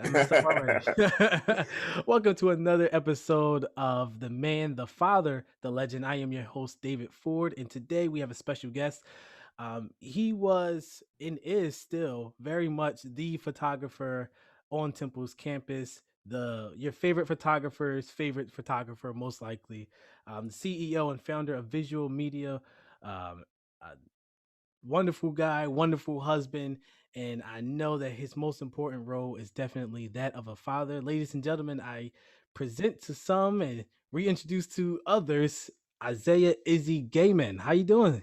I messed up already. Welcome to another episode of The Man, the Father, the Legend. I am your host, David Ford, and today we have a special guest. He was and is still very much the photographer on Temple's campus, the your favorite photographer's favorite photographer, most likely. The CEO and founder of Visual Media. Um, uh, Wonderful guy, wonderful husband, and I know that his most important role is definitely that of a father. Ladies and gentlemen, I present to some and reintroduce to others Isaiah Izzy Gaymon. How you doing?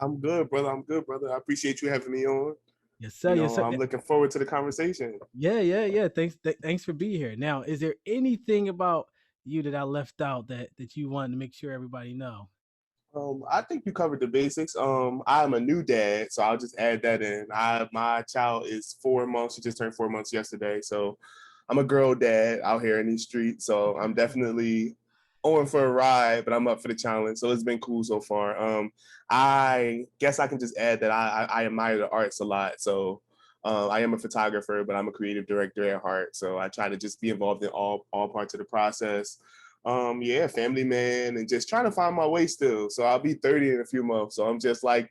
I'm good, brother. I'm good, brother. I appreciate you having me on. Yes, sir. Yes, sir. I'm looking forward to the conversation. Yeah. Thanks for being here. Now, is there anything about you that I left out that you wanted to make sure everybody know? I think you covered the basics. I'm a new dad, so I'll just add that in. My child is 4 months. She just turned 4 months yesterday, so I'm a girl dad out here in these streets. So I'm definitely on for a ride, but I'm up for the challenge. So it's been cool so far. I guess I can just add that I admire the arts a lot. So I am a photographer, but I'm a creative director at heart. So I try to just be involved in all parts of the process. Yeah, family man, and just trying to find my way still. So I'll be 30 in a few months. So I'm just like,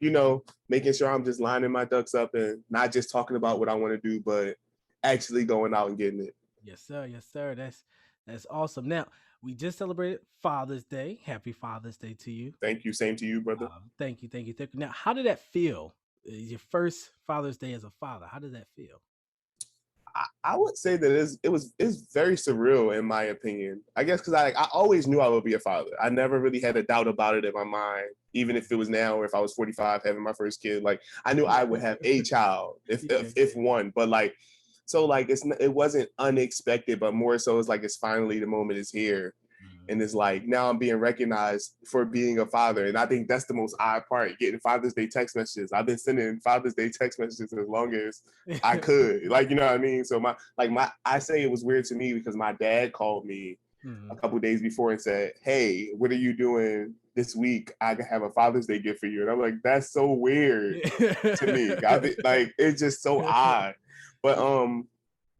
making sure I'm just lining my ducks up and not just talking about what I want to do, but actually going out and getting it. Yes, sir. Yes, sir. That's awesome. Now, we just celebrated Father's Day. Happy Father's Day to you. Thank you. Same to you, brother. Thank you. Now, how did that feel? Your first Father's Day as a father. How did that feel? I would say that it's very surreal in my opinion. I guess because I always knew I would be a father. I never really had a doubt about it in my mind, even if it was now or if I was 45 having my first kid. Like I knew I would have a child if Yeah, if one, but like so like it wasn't unexpected, but more so it's like it's finally the moment is here. mhm. And it's like now I'm being recognized for being a father. And I think that's the most odd part, getting Father's Day text messages. I've been sending Father's Day text messages as long as I could. Like, you know what I mean? So I say it was weird to me because my dad called me a Mhm. couple of days before and said, "Hey, what are you doing this week? I have a Father's Day gift for you." And I'm like, that's so weird to me. Like, it's just so odd. But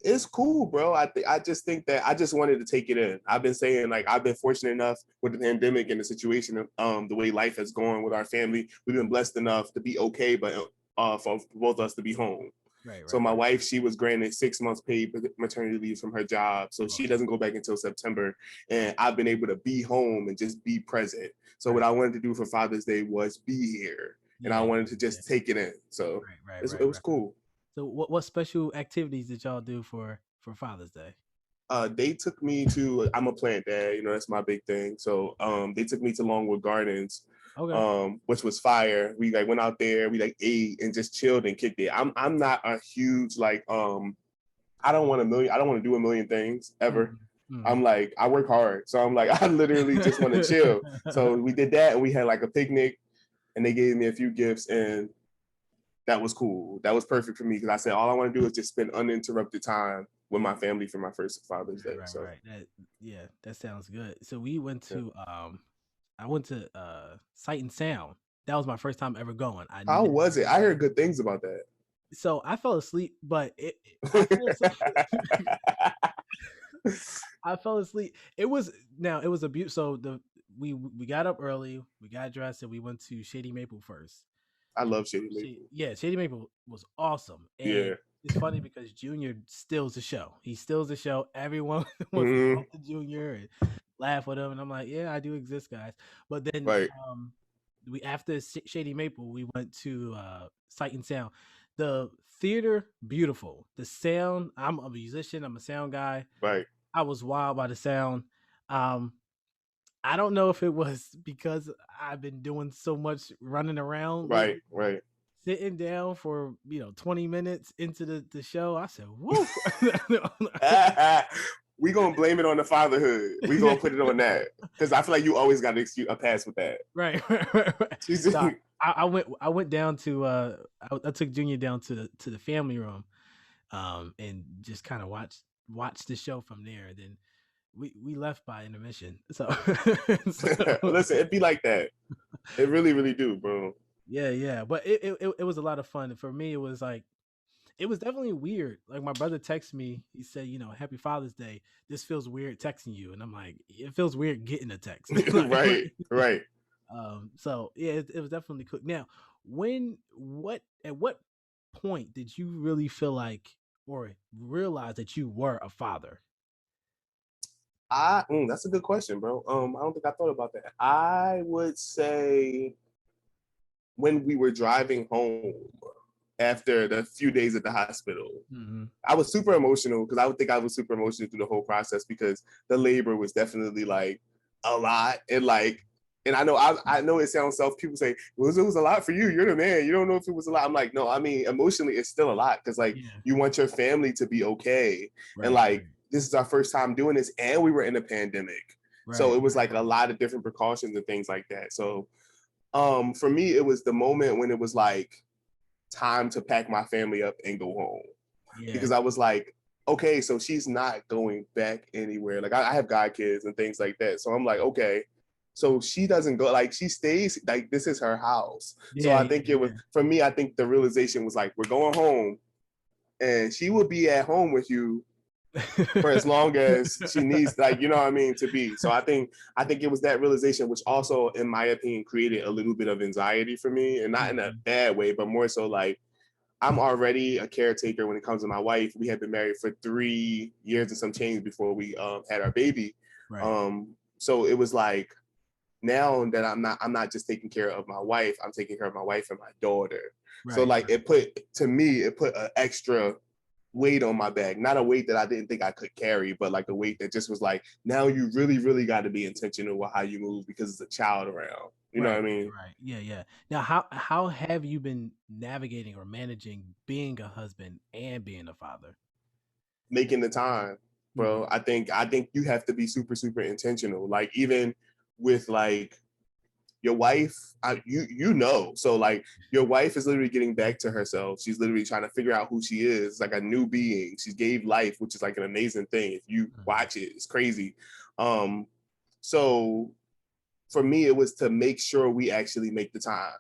it's cool, bro. I just think that I just wanted to take it in. I've been saying like I've been fortunate enough with the pandemic and the situation of the way life has gone with our family. We've been blessed enough to be okay, but for both of us to be home. Right, So right, my right. wife, she was granted 6 months paid maternity leave from her job, so she Awesome. doesn't go back until September. And I've been able to be home and just be present. So what Right. I wanted to do for Father's Day was be here, and I Yeah, wanted to yeah. just take it in. So it was Right. cool. So what special activities did y'all do for Father's Day? They took me to, I'm a plant dad, that's my big thing. So they took me to Longwood Gardens, Okay. which was fire. We like went out there, we like ate and just chilled and kicked it. I'm not a huge like I don't want to do a million things ever. Mhm. Mhm. I'm like, I work hard. So I'm like, I literally just want to chill. So we did that and we had like a picnic and they gave me a few gifts and that was cool. That was perfect for me because I said all I want to do is just spend uninterrupted time with my family for my first Father's Day. So Right. That sounds good. So we went yeah. to I went to Sight and Sound. That was my first time ever going. How was it? I heard good things about that. So I fell asleep, but I fell asleep. I fell asleep. It was a beaut. So we got up early, we got dressed, and we went to Shady Maple first. I love Shady Maple. Shady Maple was awesome, and Yeah. it's funny because Junior steals the show. He steals the show. Everyone wants to Mm-hmm. talk to Junior and laugh with him, and I'm like, yeah, I do exist, guys. But then Right. we after Shady Maple, we went to Sight and Sound. The theater, beautiful. The sound. I'm a musician. I'm a sound guy. Right. I was wild by the sound. Um, I don't know if it was because I've been doing so much running around Right. lately. Right. Sitting down for 20 minutes into the show, I said, "Woo!" We gonna blame it on the fatherhood. We gonna put it on that because I feel like you always got an excuse, a pass with that. right. She's So I went down to I took Junior down to the family room, and just kind of watched the show from there. And then we left by intermission. So, so listen, it be like that. It really, really do, bro. yeah. But it was a lot of fun. For me, it was like it was definitely weird. Like my brother texted me, he said, "Happy Father's Day. This feels weird texting you," and I'm like, "It feels weird getting a text." Right, right. So yeah, it was definitely cool. Now, at what point did you really feel like or realize that you were a father? That's a good question, bro. I don't think I thought about that. I would say when we were driving home after the few days at the hospital, Mm-hmm. I was super emotional because I would think I was super emotional through the whole process because the labor was definitely like a lot and I know it sounds self. People say it was a lot for you. You're the man. You don't know if it was a lot. I'm like, no. I mean, emotionally, it's still a lot because like Yeah. you want your family to be okay, and Right. like Right. this is our first time doing this, and we were in a pandemic, so Right. it was like a lot of different precautions and things like that. So, for me, it was the moment when it was like time to pack my family up and go home Yeah. because I was like, okay, so she's not going back anywhere. Like I have god kids and things like that. So I'm like, okay, so she doesn't go, like she stays, like this is her house. So Yeah. I Yeah. think it was for me, I think the realization was like, we're going home and she will be at home with you for as long as she needs, like, you know what I mean, to be. So I think it was that realization, which also, in my opinion, created a little bit of anxiety for me, and not in a Mhm. bad way, but more so like I'm already a caretaker when it comes to my wife. We had been married for 3 years and some change before we had our baby. Right. So it was like now that I'm not just taking care of my wife. I'm taking care of my wife and my daughter. So Right. like it put an extra weight on my back. Not a weight that I didn't think I could carry, but like a weight that just was like, now you really, really got to be intentional with how you move because it's a child around. You know what Right, I mean? right. Yeah, yeah. Now, how have you been navigating or managing being a husband and being a father? Making the time, bro. Mhm. I think you have to be super, super intentional. Like even with like your wife, so like your wife is literally getting back to herself. She's literally trying to figure out who she is, like a new being. She gave life, which is like an amazing thing. If you Mhm. watch it, it's crazy. Um, so for me, it was to make sure we actually make the time.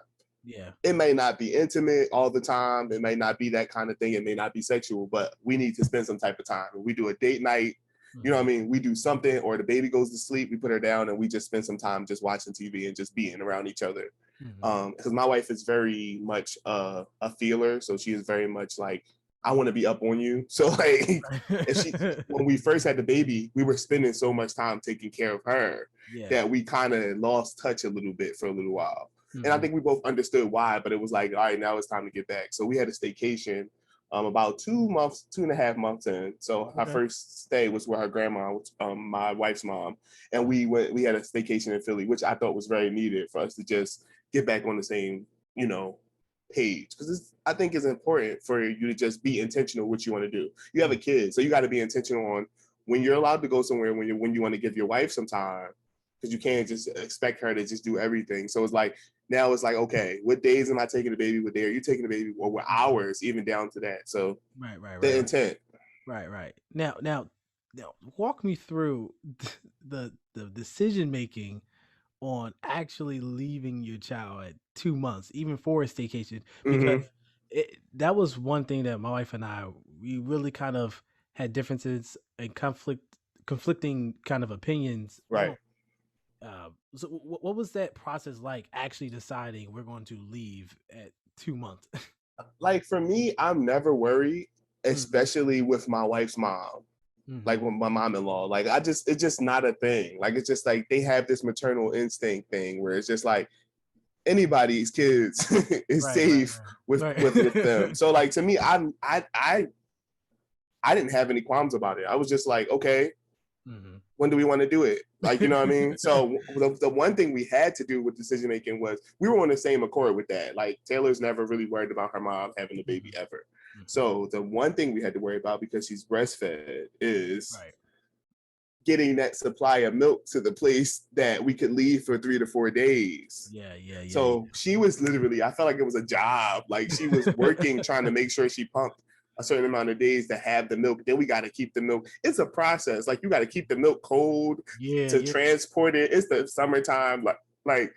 Yeah. It may not be intimate all the time. It may not be that kind of thing. It may not be sexual, but we need to spend some type of time. We do a date night, you know what I Mhm. mean? We do something, or the baby goes to sleep, we put her down, and we just spend some time just watching TV and just being around each other. Mhm. Because my wife is very much a feeler, so she is very much like, I want to be up on you. So like, if she when we first had the baby, we were spending so much time taking care of her Yeah. that we kind of lost touch a little bit for a little while. And I Mhm. think we both understood why, but it was like, all right, now it's time to get back. So we had a staycation about 2 months, 2.5 months in. So our Okay. first stay was with her grandma, my wife's mom, and we had a staycation in Philly, which I thought was very needed for us to just get back on the same, you know, page, because I think it's important for you to just be intentional what you want to do. You have a Mhm. kid, so you got to be intentional on when you're allowed to go somewhere, when you want to give your wife some time, because you can't just expect her to just do everything. So it's like now it's like, okay, what days am I taking the baby? What day are you taking the baby? Or what Mhm. hours, even down to that. So Right, right, the right, right. intent. Right, right. Now walk me through the decision making on actually leaving your child at 2 months, even for a staycation, Mm-hmm. because that was one thing that my wife and we really kind of had differences and conflicting kind of opinions on. Right. So what was that process like actually deciding we're going to leave at 2 months? Like for me, I'm never worried, Mhm. especially with my wife's mom. Like Mhm. with my mom-in-law, like it's just not a thing. Like it's just like they have this maternal instinct thing where it's just like anybody's kids is Right, right, safe with right. with them. Right. So like to me, I didn't have any qualms about it. I was just like, okay, Mhm. when do we want to do it? Like, you know what I mean? So the one thing we had to do with decision making was we were on the same accord with that. Like Taylor's never really worried about her mom having a baby Mhm. ever. Mhm. So the one thing we had to worry about because she's breastfed is Right. getting that supply of milk to the place that we could leave for 3 to 4 days. Yeah, yeah, yeah, So she was literally, I felt like it was a job. Like she was working, trying to make sure she pumped a certain amount of days to have the milk. Then we got to keep the milk. It's a process. Like you got to keep the milk cold yeah, to yeah. transport it. It's the summertime. Like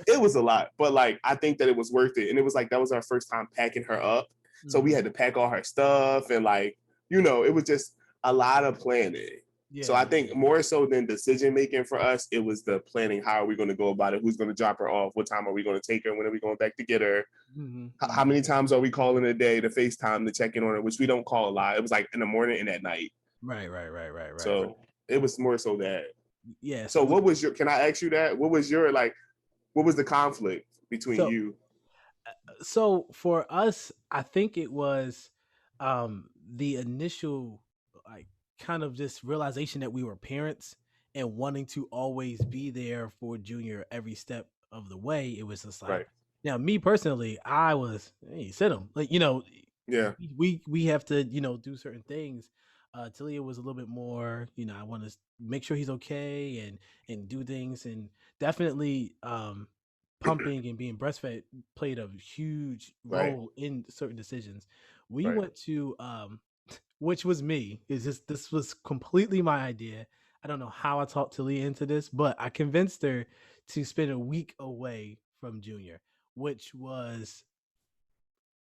it was a lot, but like I think that it was worth it. And it was like that was our first time packing her up. So we Mhm. had to pack all her stuff and like, it was just a lot of planning. So Yeah, I yeah, think yeah. more so than decision making for us, it was the planning. How are we going to go about it? Who's going to drop her off? What time are we going to take her? When are we going back to get her? Mhm, How mhm. many times are we calling a day to FaceTime to check in on her, which we don't call a lot. It was like in the morning and at night. Right, right, right, right, right, right. So it was more so that. Yeah, So so what was your, can I ask you that? What was your, like, what was the conflict between so you? so for us, I think it was the initial like kind of just realization that we were parents and wanting to always be there for Junior every step of the way. It was just like Right. now me personally, I was hey, send him. Like, you know, Yeah. we have to, you know, do certain things. Talia was a little bit more, you know, I want to make sure he's okay and do things and definitely pumping and being breastfed played a huge Right. role in certain decisions. We Right. went to which was me. Is this was completely my idea. I don't know how I talked Talia into this, but I convinced her to spend a week away from Junior, which was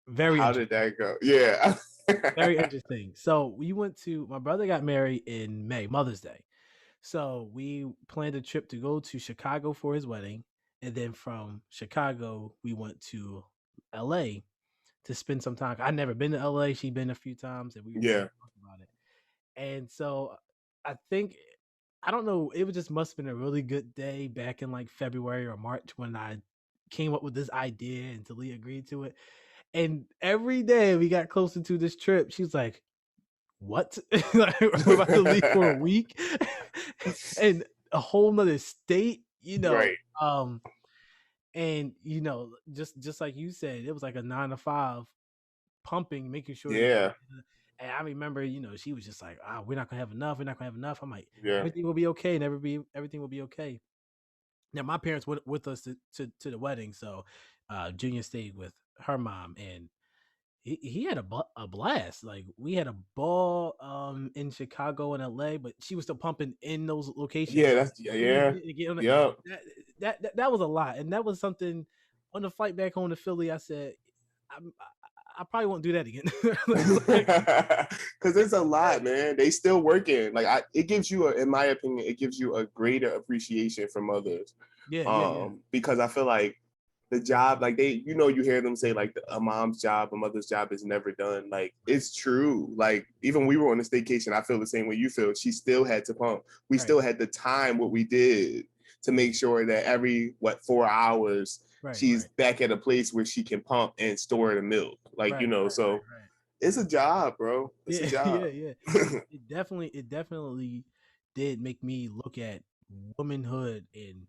very How did interesting. that go? Yeah. Very interesting. So we went to my brother got married in May, Mother's Day. So we planned a trip to go to Chicago for his wedding, and then from Chicago we went to LA to spend some time. I'd never been to LA. She'd been a few times, and we Yeah. talked about it. And so I think I don't know. It just must have been a really good day back in like February or March when I came up with this idea and Talia agreed to it. And every day we got closer to this trip, she's like, "What? Like, we're about to leave for a week and a whole nother state, you know?" Right. And you know, just like you said, it was like a 9 to 5 pumping, making sure that. Yeah. And I remember, you know, she was just like, "Ah, we're not gonna have enough. We're not gonna have enough." I'm like, Yeah. "Everything will be okay. Everything will be okay." Now my parents went with us to the wedding, so Junior stayed with her mom, and he had a blast. Like we had a ball in Chicago and LA, but she was still pumping in those locations. Yeah. So That's, yeah. we Yeah. didn't get on it. Yep. That was a lot, and that was something on the flight back home to Philly. I said, I probably won't do that again. Like, Because it's a lot, man. They still working. Like it gives you, in my opinion, it gives you a greater appreciation from others. yeah, yeah, yeah. Because I feel like the job, like they, you hear them say like a mom's job, a mother's job is never done. Like it's true. Like even we were on a staycation, I feel the same way you feel. She still had to pump. We Right, still had the time what we did to make sure that every 4 hours right, she's right, back at a place where she can pump and store the milk. Like, right, right, so right, right. it's a job, bro. It's a Yeah, job. yeah, yeah. It definitely did make me look at womanhood and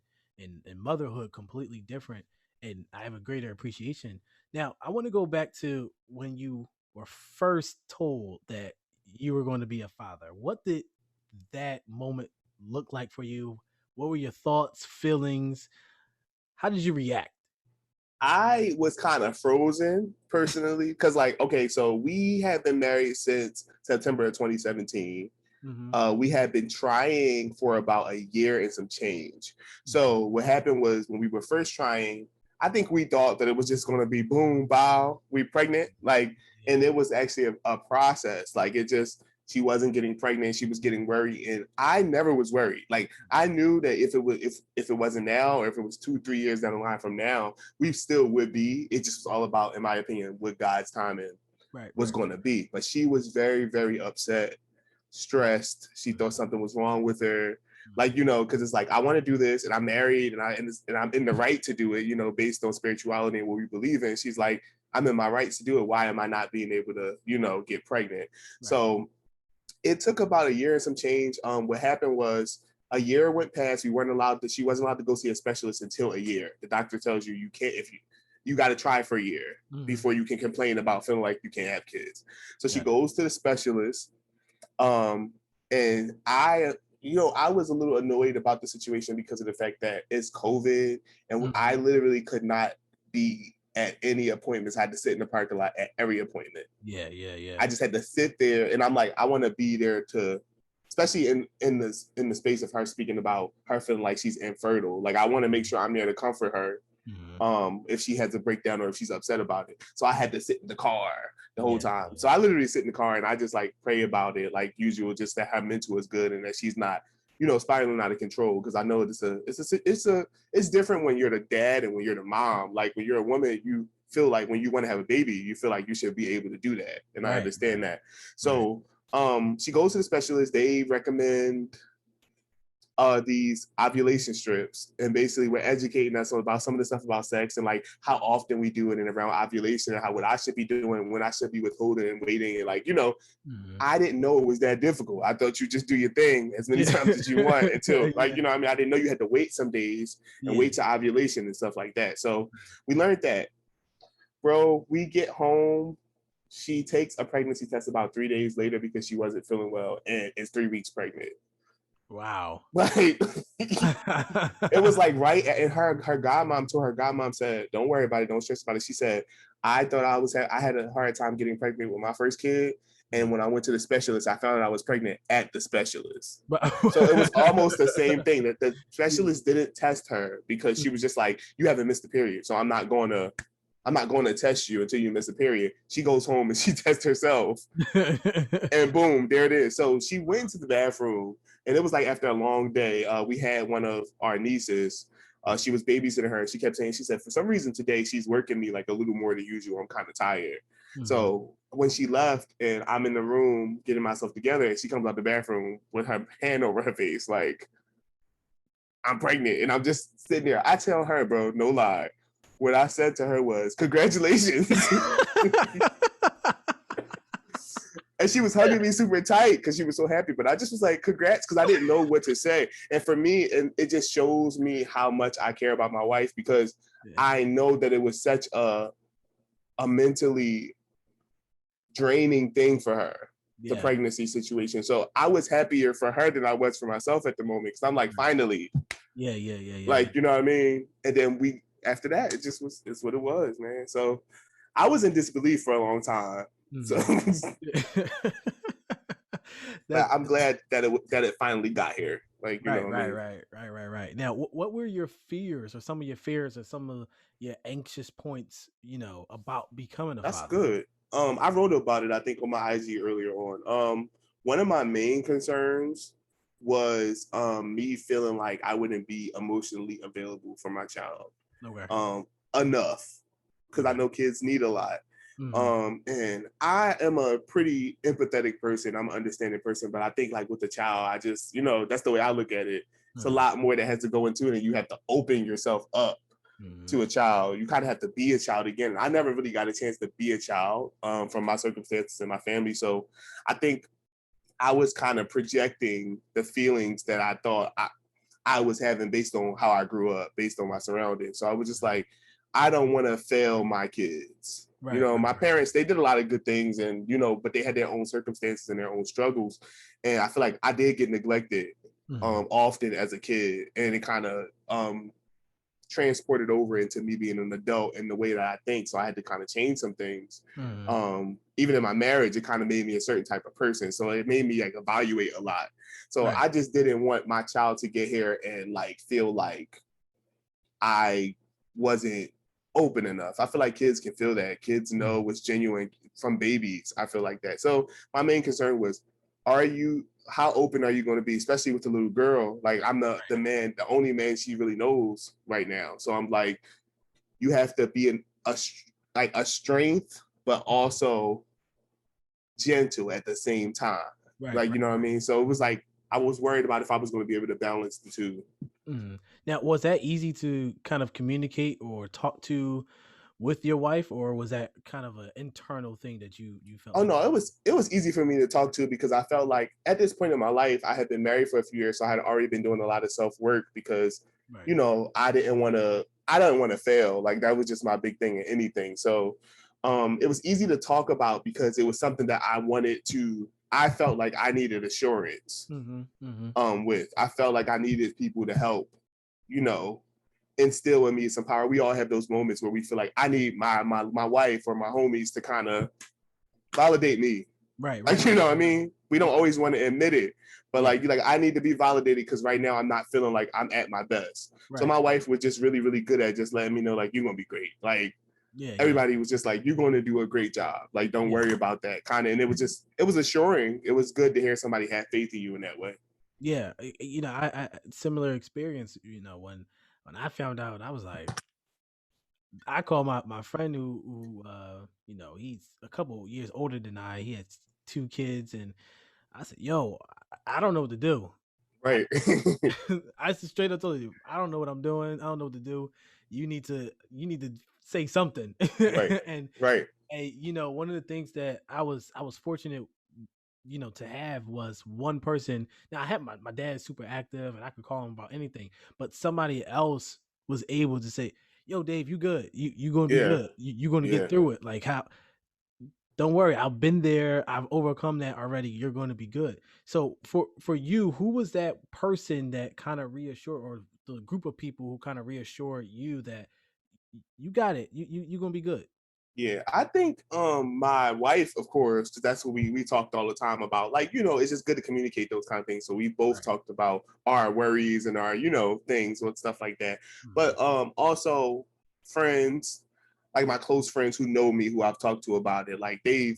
motherhood completely different, and I have a greater appreciation. Now, I want to go back to when you were first told that you were going to be a father. What did that moment look like for you? What were your thoughts, feelings? How did you react? I was kind of frozen personally because, like, okay, so we have been married since September of 2017. Mm-hmm. We had been trying for about a year and some change. Mm-hmm. So what happened was when we were first trying, I think we thought that it was just going to be boom, bow, we pregnant, like, and it was actually a process. Like it just, she wasn't getting pregnant, she was getting worried, and I never was worried. Like I knew that if it was, if it wasn't now, or if it was 2 3 years down the line from now, we still would be. It just was all about, in my opinion, what God's timing Right, was right, going to be. But she was very, very upset, stressed. She thought something was wrong with her. Like, because it's like, I want to do this and I'm married and I'm in the right to do it, based on spirituality and what we believe in. She's like, I'm in my rights to do it. Why am I not being able to, get pregnant? right. So it took about a year and some change. What happened was a year went past. She wasn't allowed to go see a specialist until a year. The doctor tells you can't, if you got to try for a year Mm-hmm. before you can complain about feeling like you can't have kids. So she Gotcha. goes to the specialist. Um, and I was a little annoyed about the situation because of the fact that it's COVID and Mm-hmm. I literally could not be at any appointments. I had to sit in the parking lot at every appointment. Yeah, yeah, yeah. I just had to sit there, and I'm like, I want to be there to, especially in the space of her speaking about her feeling like she's infertile. Like I want to make sure I'm there to comfort her Mm-hmm. if she has a breakdown or if she's upset about it. So I had to sit in the car the whole time. So I literally sit in the car and I just like pray about it, like usual, just that her mental is good and that she's not, spiraling out of control. Because I know it's different when you're the dad and when you're the mom. Like when you're a woman, you feel like when you want to have a baby, you feel like you should be able to do that, and I understand that. So she goes to the specialist. They recommend these ovulation strips, and basically we're educating us about some of the stuff about sex and like how often we do it and around ovulation and how what I should be doing, when I should be withholding and waiting, and like I didn't know it was that difficult. I thought you just do your thing as many times as you want until like I mean, I didn't know you had to wait some days and wait to ovulation and stuff like that. So we learned that, bro. We get home. She takes a pregnancy test about 3 days later because she wasn't feeling well and is 3 weeks pregnant. Wow. Like it was like right, and her godmom said, "Don't worry about it, don't stress about it." She said, "I thought I had a hard time getting pregnant with my first kid, and when I went to the specialist, I found out I was pregnant at the specialist." So it was almost the same thing, that the specialist didn't test her because she was just like, "You haven't missed a period, so I'm not going to test you until you miss a period." She goes home and she tests herself, and boom, there it is. So she went to the bathroom, and it was like after a long day. We had one of our nieces. She was babysitting her. She kept saying, she said, for some reason today she's working me like a little more than usual. I'm kind of tired. So when she left and I'm in the room getting myself together, and she comes out the bathroom with her hand over her face, like, I'm pregnant. And I'm just sitting there. I tell her, bro, no lie, what I said to her was, congratulations. And she was hugging me super tight because she was so happy. But I just was like, congrats, because I didn't know what to say. And for me, and it just shows me how much I care about my wife, because I know that it was such a mentally draining thing for her, the pregnancy situation. So I was happier for her than I was for myself at the moment, because I'm like, finally. Like, you know what I mean? And then after that, it's what it was, man. So I was in disbelief for a long time. So I'm glad that it finally got here. Like, you know what I mean? Right. Now, what were your fears, or some of your fears, or some of your anxious points, about becoming a That's father? good. I wrote about it, I think, on my IG earlier on. One of my main concerns was me feeling like I wouldn't be emotionally available for my child. Enough, because I know kids need a lot. And I am a pretty empathetic person. I'm an understanding person, but I think like with the child, I just, that's the way I look at it. It's a lot more that has to go into it, and you have to open yourself up to a child. You kind of have to be a child again. I never really got a chance to be a child from my circumstances and my family. So I think I was kind of projecting the feelings that I thought I was having based on how I grew up, based on my surroundings. So I was just like, I don't want to fail my kids. My parents, they did a lot of good things, and, but they had their own circumstances and their own struggles. And I feel like I did get neglected often as a kid, and it kind of transported over into me being an adult in the way that I think. So I had to kind of change some things. Even in my marriage, it kind of made me a certain type of person. So it made me like evaluate a lot. So I just didn't want my child to get here and like feel like I wasn't open enough. I feel like kids can feel that. Kids know what's genuine from babies. I feel like that. So my main concern was, how open are you going to be, especially with the little girl? Like, I'm the man, the only man she really knows right now. So I'm like, you have to be a strength, but also gentle at the same time. You know what I mean? So it was like, I was worried about if I was going to be able to balance the two. Now, was that easy to kind of communicate or talk to with your wife, or was that kind of an internal thing that you felt? Oh, no, it was easy for me to talk to, because I felt like at this point in my life, I had been married for a few years. So I had already been doing a lot of self-work, because, I didn't want to fail. Like, that was just my big thing in anything. So it was easy to talk about, because it was something that I felt like I needed assurance with. I felt like I needed people to help, instill in me some power. We all have those moments where we feel like I need my wife or my homies to kind of validate me. Like, you know what I mean? We don't always want to admit it, but like, I need to be validated, because right now I'm not feeling like I'm at my best. So my wife was just really, really good at just letting me know, like, you're going to be great. Like, Yeah, yeah. everybody was just like, you're going to do a great job. Like, don't worry about that kind of. And it was assuring. It was good to hear somebody have faith in you in that way. Yeah, I similar experience. When I found out, I was like, I called my friend who he's a couple years older than I. He has two kids, and I said, "Yo, I don't know what to do." I Right. I just straight up told you, I don't know what I'm doing. I don't know what to do. You need to say something. Right. and Right. one of the things that I was fortunate, to have was one person. Now I have my dad's super active and I could call him about anything, but somebody else was able to say, "Yo, Dave, you good? You gonna be Yeah. good. You gonna get Yeah. through it. Like how? Don't worry, I've been there. I've overcome that already. You're going to be good." So for you, who was that person that kind of reassured, or the group of people who kind of reassured you that you got it, you're gonna be good? Yeah, I think my wife, of course, because that's what we talked all the time about. Like, it's just good to communicate those kind of things. So we both Right. talked about our worries and our, things and stuff like that. Mhm. But also friends, like my close friends who know me, who I've talked to about it, like they've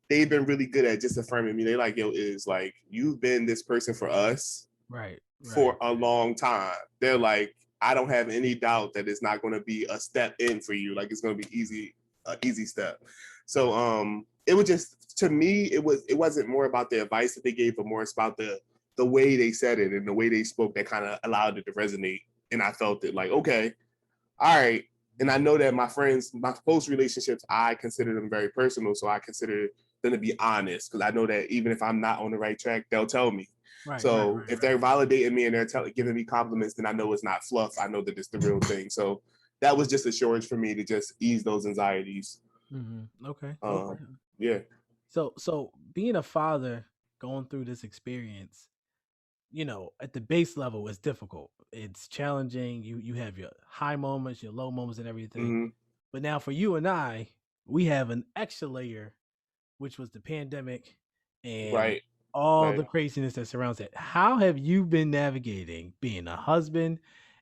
been really good at just affirming me. They like, yo, is like you've been this person for us Right. Right. for a long time. They're like, I don't have any doubt that it's not going to be a step in for you. Like it's going to be easy, easy step. So it was just to me, it wasn't more about the advice that they gave, but more about the way they said it and the way they spoke that kind of allowed it to resonate. And I felt it like, okay, all right. And I know that my friends, my close relationships, I consider them very personal. So I consider them to be honest because I know that even if I'm not on the right track, they'll tell me. Right. Right. So Right. if Right. they're validating me and they're giving me compliments, then I know it's not fluff. I know that it's the real thing. So that was just assurance for me to just ease those anxieties. Okay. Okay. Um, yeah. So being a father, going through this experience, at the base level, it's difficult. It's challenging. You have your high moments, your low moments, and everything. Mm-hmm. But now for you and I, we have an extra layer, which was the pandemic and Right. all Right. the craziness that surrounds it. How have you been navigating being a husband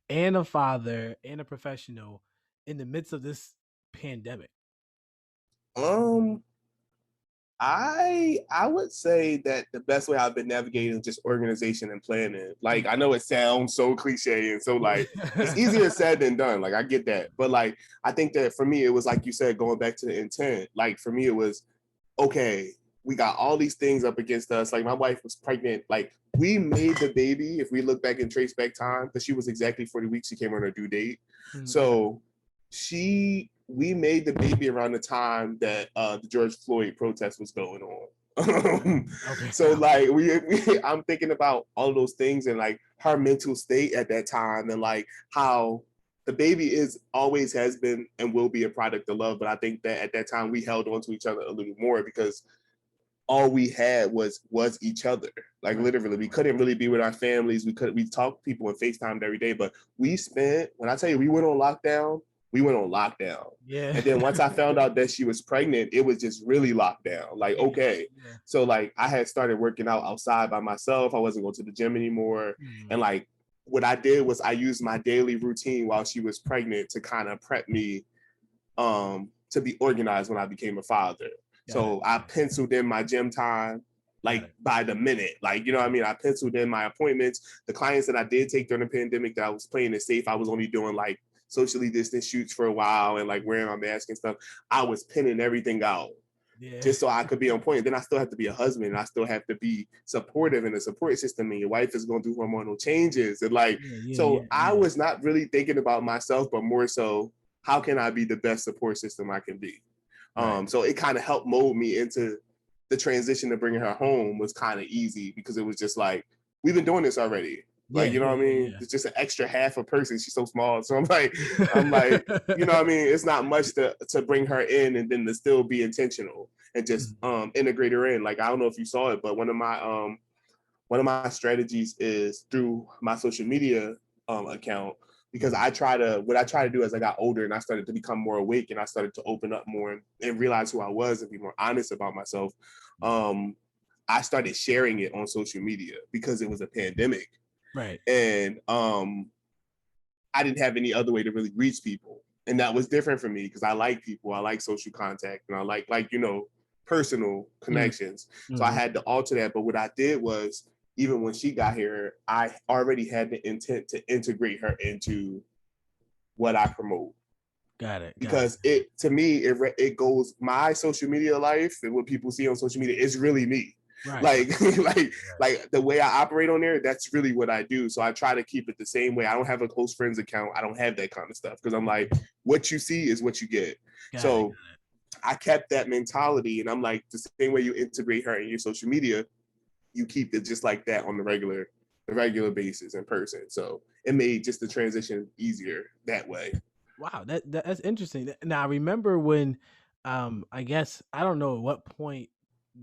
and a father and a professional in the midst of this pandemic? Um, I would say that the best way I've been navigating is just organization and planning. Like I know it sounds so cliche and so like it's Yeah. easier said than done. Like I get that. But like I think that for me it was like you said, going back to the intent. Like for me it was okay, we got all these things up against us. Like my wife was pregnant. Like we made the baby, if we look back and trace back time, because she was exactly 40 weeks, she came on her due date. Okay. So we made the baby around the time that the George Floyd protest was going on. Okay. So like I'm thinking about all those things and like her mental state at that time and like how the baby is always has been and will be a product of love. But I think that at that time we held on to each other a little more because all we had was each other. Like Right. literally, we couldn't really be with our families. We talked to people and FaceTimed every day, but we spent when I tell you we went on lockdown, we went on lockdown. Yeah. And then once I found out that she was pregnant, it was just really locked down. Like, Yeah. okay. Yeah. So like I had started working out outside by myself. I wasn't going to the gym anymore. And Mhm. like what I did was I used my daily routine while she was pregnant to kind of prep me to be organized when I became a father. Got it. So I penciled in my gym time Got like it. by the minute. Like, you know what I mean? I penciled in my appointments. The clients that I did take during the pandemic that I was playing it safe, I was only doing like socially distant shoots for a while and like wearing my mask and stuff. I was pinning everything out Yeah. just so I could be on point. Then I still have to be a husband and I still have to be supportive in the support system. And your wife is going through hormonal changes. And like, Yeah. Yeah. so Yeah. I Yeah. was not really thinking about myself, but more so, how can I be the best support system I can be? Right. So it kind of helped mold me into the transition to bringing her home was kind of easy because it was just like, we've been doing this already. Like, Yeah. you know Yeah. what I mean? Yeah. It's just an extra half a person. She's so small. So I'm like, you know Yeah. what I mean? It's not much to bring her in and then to still be intentional and just Mhm. integrate her in. Like I don't know if you saw it, but one of my strategies is through my social media account because Mhm. what I try to do as I got older and I started to become more awake and I started to open up more and realize who I was and be more honest about myself. Mhm. Um, I started sharing it on social media because it was a pandemic Right. and I didn't have any other way to really reach people. And that was different for me because I like people, I like social contact, and I like personal connections. So I Mm-hmm. had to alter that. But what I did was, even when she got here, I already had the intent to integrate her into what I promote. Got it. Because it, to me, it goes, my social media life and what people see on social media is really me. Right. Like like the way I operate on there, that's really what I do. So I try to keep it the same way. I don't have a close friends account. I don't have that kind of stuff because I'm like, what you see is what you get. Got it. So I kept that mentality, and I'm like, the same way you integrate her in your social media, you keep it just like that on the regular basis in person. So it made just the transition easier that way. Wow, that's interesting. Now I remember when, I guess I don't know at what point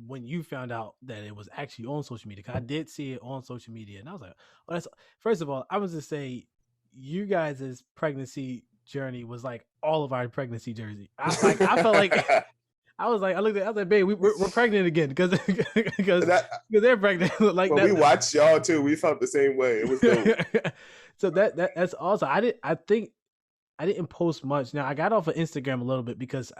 when you found out that it was actually on social media. 'Cause I did see it on social media, and I was like, "Oh, that's." First of all, I was to say, you guys' pregnancy journey was like all of our pregnancy journey. I felt like I looked at, I was like, "Babe, we're pregnant again," because because that, they're pregnant like well, that. we watched y'all too. We felt the same way. It was dope. So that's also I think I didn't post much. Now I got off of Instagram a little bit because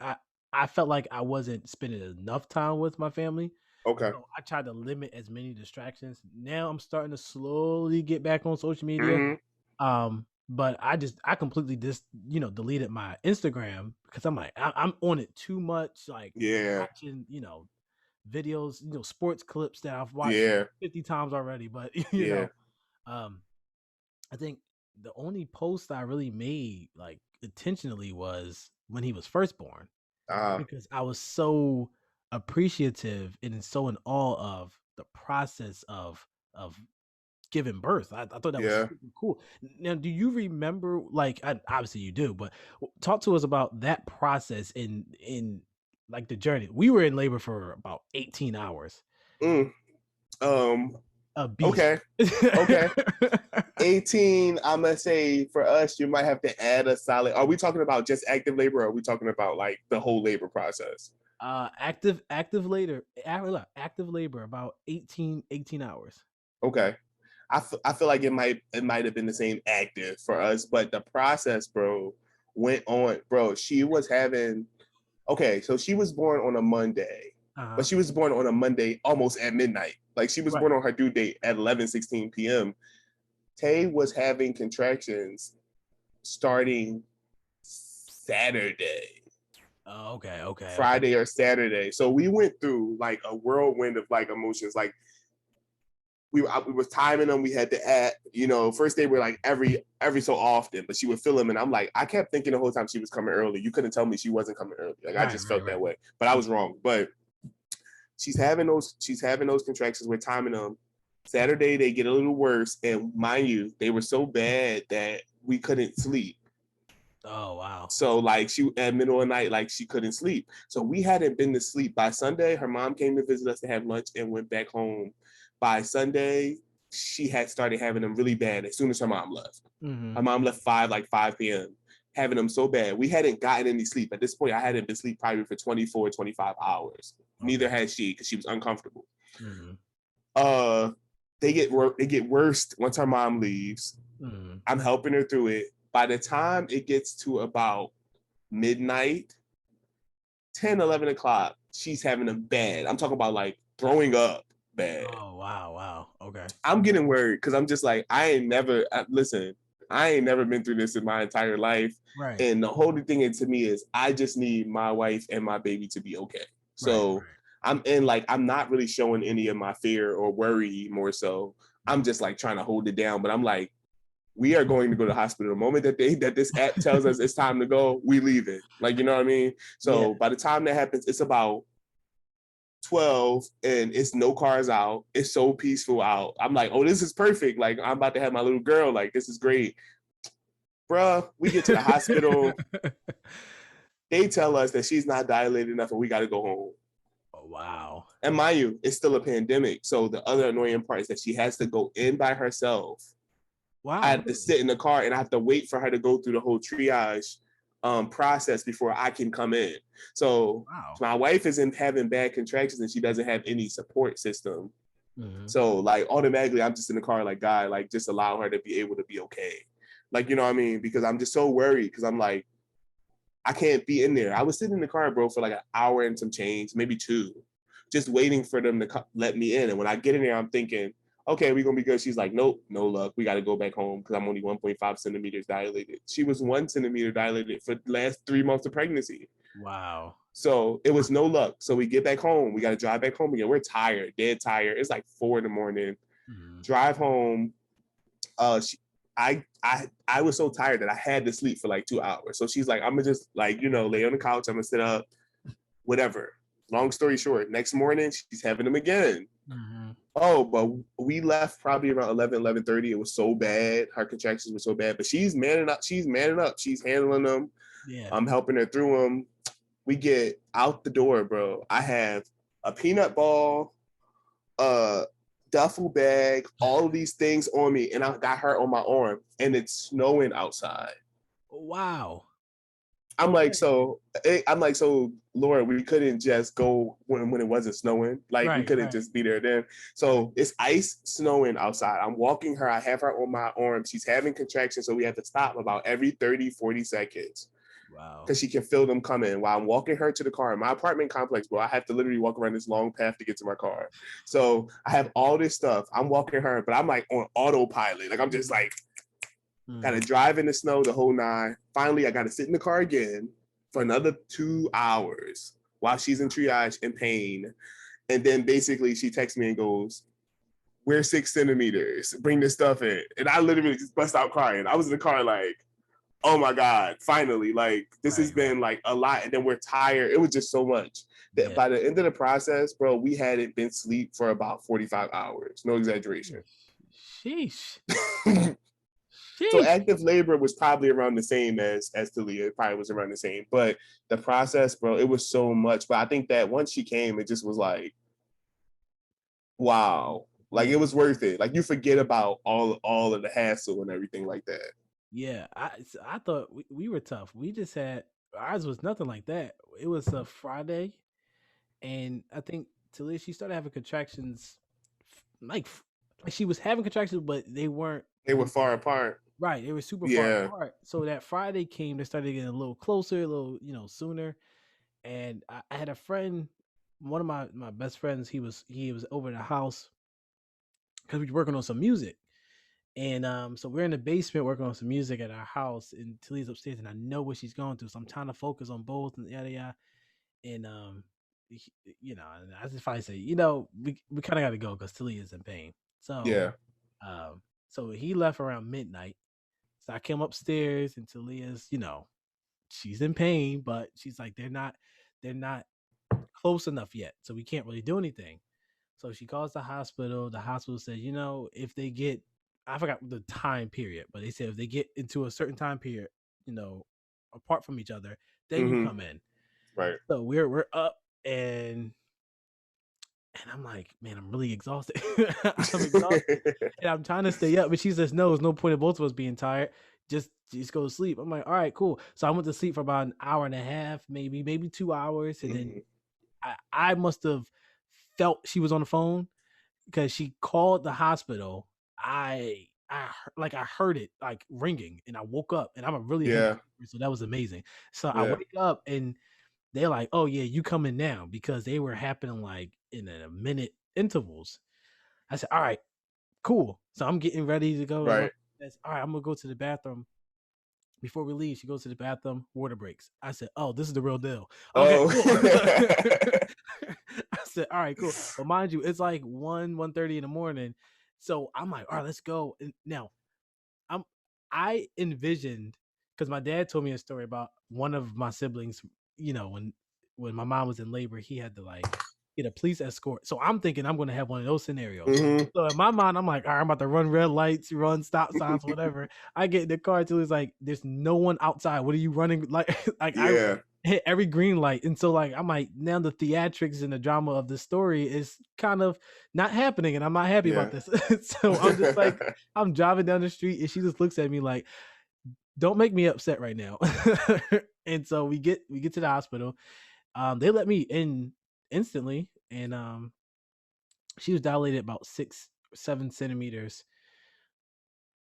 I felt like I wasn't spending enough time with my family. Okay. So I tried to limit as many distractions. Now I'm starting to slowly get back on social media. Mm-hmm. But I completely deleted my Instagram because I'm like I'm on it too much, like Yeah. watching videos, sports clips that I've watched Yeah. 50 times already. But Yeah. um, I think the only post I really made like intentionally was when he was first born Uh, because I was so appreciative and so in awe of the process of giving birth. I thought that was yeah. super cool. Now, do you remember like obviously you do, but talk to us about that process in like the journey. We were in labor for about 18 hours. Mm. Um. A beast. Okay. Okay. 18. I'm gonna say for us, you might have to add a solid. Are we talking about just active labor, or are we talking about like the whole labor process? Active labor about 18 hours. Okay. I feel like it might have been the same active for us, but the process, bro, went on. Bro, she was having, okay, so she was born on a Monday, but Uh-huh. she was born on a Monday almost at midnight. Like she was Right. born on her due date at 11:16 p.m. Tay was having contractions starting Saturday, Oh, okay. Friday or Saturday. So we went through like a whirlwind of like emotions. Like we was timing them. We had to add, first they were like every so often, but she would fill them. And I'm like, I kept thinking the whole time she was coming early. You couldn't tell me she wasn't coming early. Like I Right, just right, felt right. that way, but I was wrong. But she's having those contractions. We're timing them. Saturday they get a little worse, and mind you, they were so bad that we couldn't sleep. Oh, wow. So like she at middle of the night, like she couldn't sleep. So we hadn't been to sleep by Sunday. Her mom came to visit us to have lunch and went back home. By Sunday, she had started having them really bad as soon as her mom left. Mhm. Her mom left like 5 p.m. having them so bad. We hadn't gotten any sleep. At this point, I hadn't been asleep probably for 24, 25 hours. Okay. Neither had she because she was uncomfortable. Mhm. Uh they get worse once her mom leaves. Mhm. I'm helping her through it. By the time it gets to about midnight, 10, 11 o'clock, she's having a bad. I'm talking about like throwing up bad. Oh, wow. Okay. I'm getting worried because I'm just like, listen, I ain't never been through this in my entire life. Right. And the whole thing to me is I just need my wife and my baby to be okay. Right, So I'm not really showing any of my fear or worry more so. I'm just like trying to hold it down. But I'm like, we are going to go to the hospital. The moment that this app tells us it's time to go, we leave it. Like, you know what I mean? Yeah. So by the time that happens, it's about 12 and it's no cars out. It's so peaceful out. I'm like, oh, this is perfect. Like, I'm about to have my little girl. Like, this is great. Bruh, we get to the hospital. They tell us that she's not dilated enough and we got to go home. Oh, wow. And mind you, it's still a pandemic. So the other annoying part is that she has to go in by herself. I Wow, have to really? sit in the car and I have to wait for her to go through the whole triage process before I can come in. So Wow. my wife isn't having bad contractions and she doesn't have any support system. Mhm. So like automatically I'm just in the car like, God, like just allow her to be able to be okay. Like, you know what I mean? Because I'm just so worried because I'm like, I can't be in there. I was sitting in the car, bro, for like an hour and some change, maybe two, just waiting for them to let me in. And when I get in there, I'm thinking, okay, we're gonna be good. She's like, nope, no luck. We got to go back home because I'm only 1.5 centimeters dilated. She was 1 centimeter dilated for the last 3 months of pregnancy. Wow. So it was no luck. So we get back home. We got to drive back home again. We're tired, dead tired. It's like 4 in the morning. Mhm. Drive home. She, I was so tired that I had to sleep for like 2 hours. So she's like, I'm gonna just like lay on the couch. I'm gonna sit up, whatever. Long story short, next morning she's having them again. Mhm. Oh, but we left probably around 11:30. It was so bad. Her contractions were so bad, but she's manning up. She's manning up. She's handling them. Yeah. I'm helping her through them. We get out the door, bro. I have a peanut ball, a duffel bag, all of these things on me, and I got her on my arm, and it's snowing outside. Wow. I'm like, Okay. so Lord, we couldn't just go when it wasn't snowing. Like we Right, couldn't right. just be there then. So it's ice snowing outside. I'm walking her. I have her on my arm. She's having contractions. So we have to stop about every 30, 40 seconds Wow. because she can feel them coming while I'm walking her to the car. In my apartment complex, bro, I have to literally walk around this long path to get to my car. So I have all this stuff. I'm walking her, but I'm like on autopilot. Like I'm just Mhm. like, gotta Mhm. drive in the snow the whole nine. Finally, I gotta sit in the car again for another 2 hours while she's in triage in pain. And then basically she texts me and goes, we're 6 centimeters. Bring this stuff in. And I literally just bust out crying. I was in the car like, oh my God, finally. Like this has Right, right. been like a lot. And then we're tired. It was just so much. That Yeah. by the end of the process, bro, we hadn't been asleep for about 45 hours. No exaggeration. Sheesh. So Sheesh. active labor was probably around the same as Talia. It probably was around the same. But the process, bro, it was so much. But I think that once she came, it just was like, wow. Like it Yeah. was worth it. Like you forget about all of the hassle and everything like that. Yeah. I thought we were tough. We just had ours was nothing like that. It was a Friday, and I think Talia she started having contractions like like she was having contractions, but they weren't They were far apart. right. They were super far Yeah. apart. So that Friday came, they started getting a little closer, a little sooner. And I had a friend, one of my best friends. He was over at the house because we were working on some music. And so we're in the basement working on some music at our house, and Talia's upstairs, and I know what she's going through, so I'm trying to focus on both, and yada yada. And and I just finally say, we kind of got to go because Talia's in pain. So, Yeah. so he left around midnight. So I came upstairs, and Talia's, she's in pain, but she's like, they're not close enough yet, so we can't really do anything. So she calls the hospital. The hospital says, if they get, I forgot the time period, but they said if they get into a certain time period, you know, apart from each other, then you Mm-hmm. come in. Right. So we're up, and I'm like, man, I'm really exhausted. I'm exhausted, and I'm trying to stay up, but she says, no, there's no point in both of us being tired. Just go to sleep. I'm like, all right, cool. So I went to sleep for about an hour and a half, maybe 2 hours, and then Mm-hmm. I must have felt she was on the phone because she called the hospital. I heard it like ringing, and I woke up, and I'm a really heavy Yeah. sleeper, so that was amazing. So I Yeah. wake up, and they're like, "Oh yeah, you coming now?" Because they were happening like in a minute intervals. I said, "All right, cool." So I'm getting ready to go. Right. All right, I'm gonna go to the bathroom. Before we leave, she goes to the bathroom, water breaks. I said, "Oh, this is the real deal." Okay, Oh. cool. I said, "All right, cool." But mind you, it's like 1:30 in the morning. So I'm like, "All right, let's go." And now I'm I envisioned because my dad told me a story about one of my siblings, when my mom was in labor, he had to like get a police escort. So I'm thinking I'm gonna have one of those scenarios. Mm-hmm. So in my mind, I'm like, all right, I'm about to run red lights, run stop signs, whatever. I get in the car till it's like there's no one outside. What are you running like? Like I Yeah. hit every green light. And so like I'm like, now the theatrics and the drama of the story is kind of not happening, and I'm not happy about Yeah. this. So I'm just like, I'm driving down the street, and she just looks at me like, "Don't make me upset right now." And so we get to the hospital. They let me in instantly, and she was dilated about 6 7 centimeters.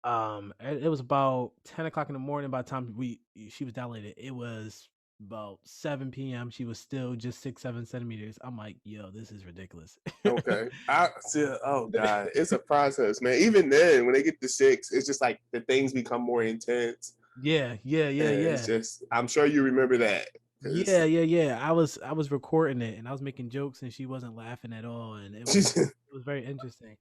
It was about 10 o'clock in the morning by the time we she was dilated. It was About 7 p.m., she was still just 6, 7 centimeters. I'm like, yo, this is ridiculous. Okay. I see. Oh God, it's a process, man. Even then, when they get to 6, it's just like the things become more intense, Yeah, yeah, yeah, and it's yeah. just. I'm sure you remember that Yeah, because yeah, yeah. I was recording it and I was making jokes and she wasn't laughing at all and it was very interesting.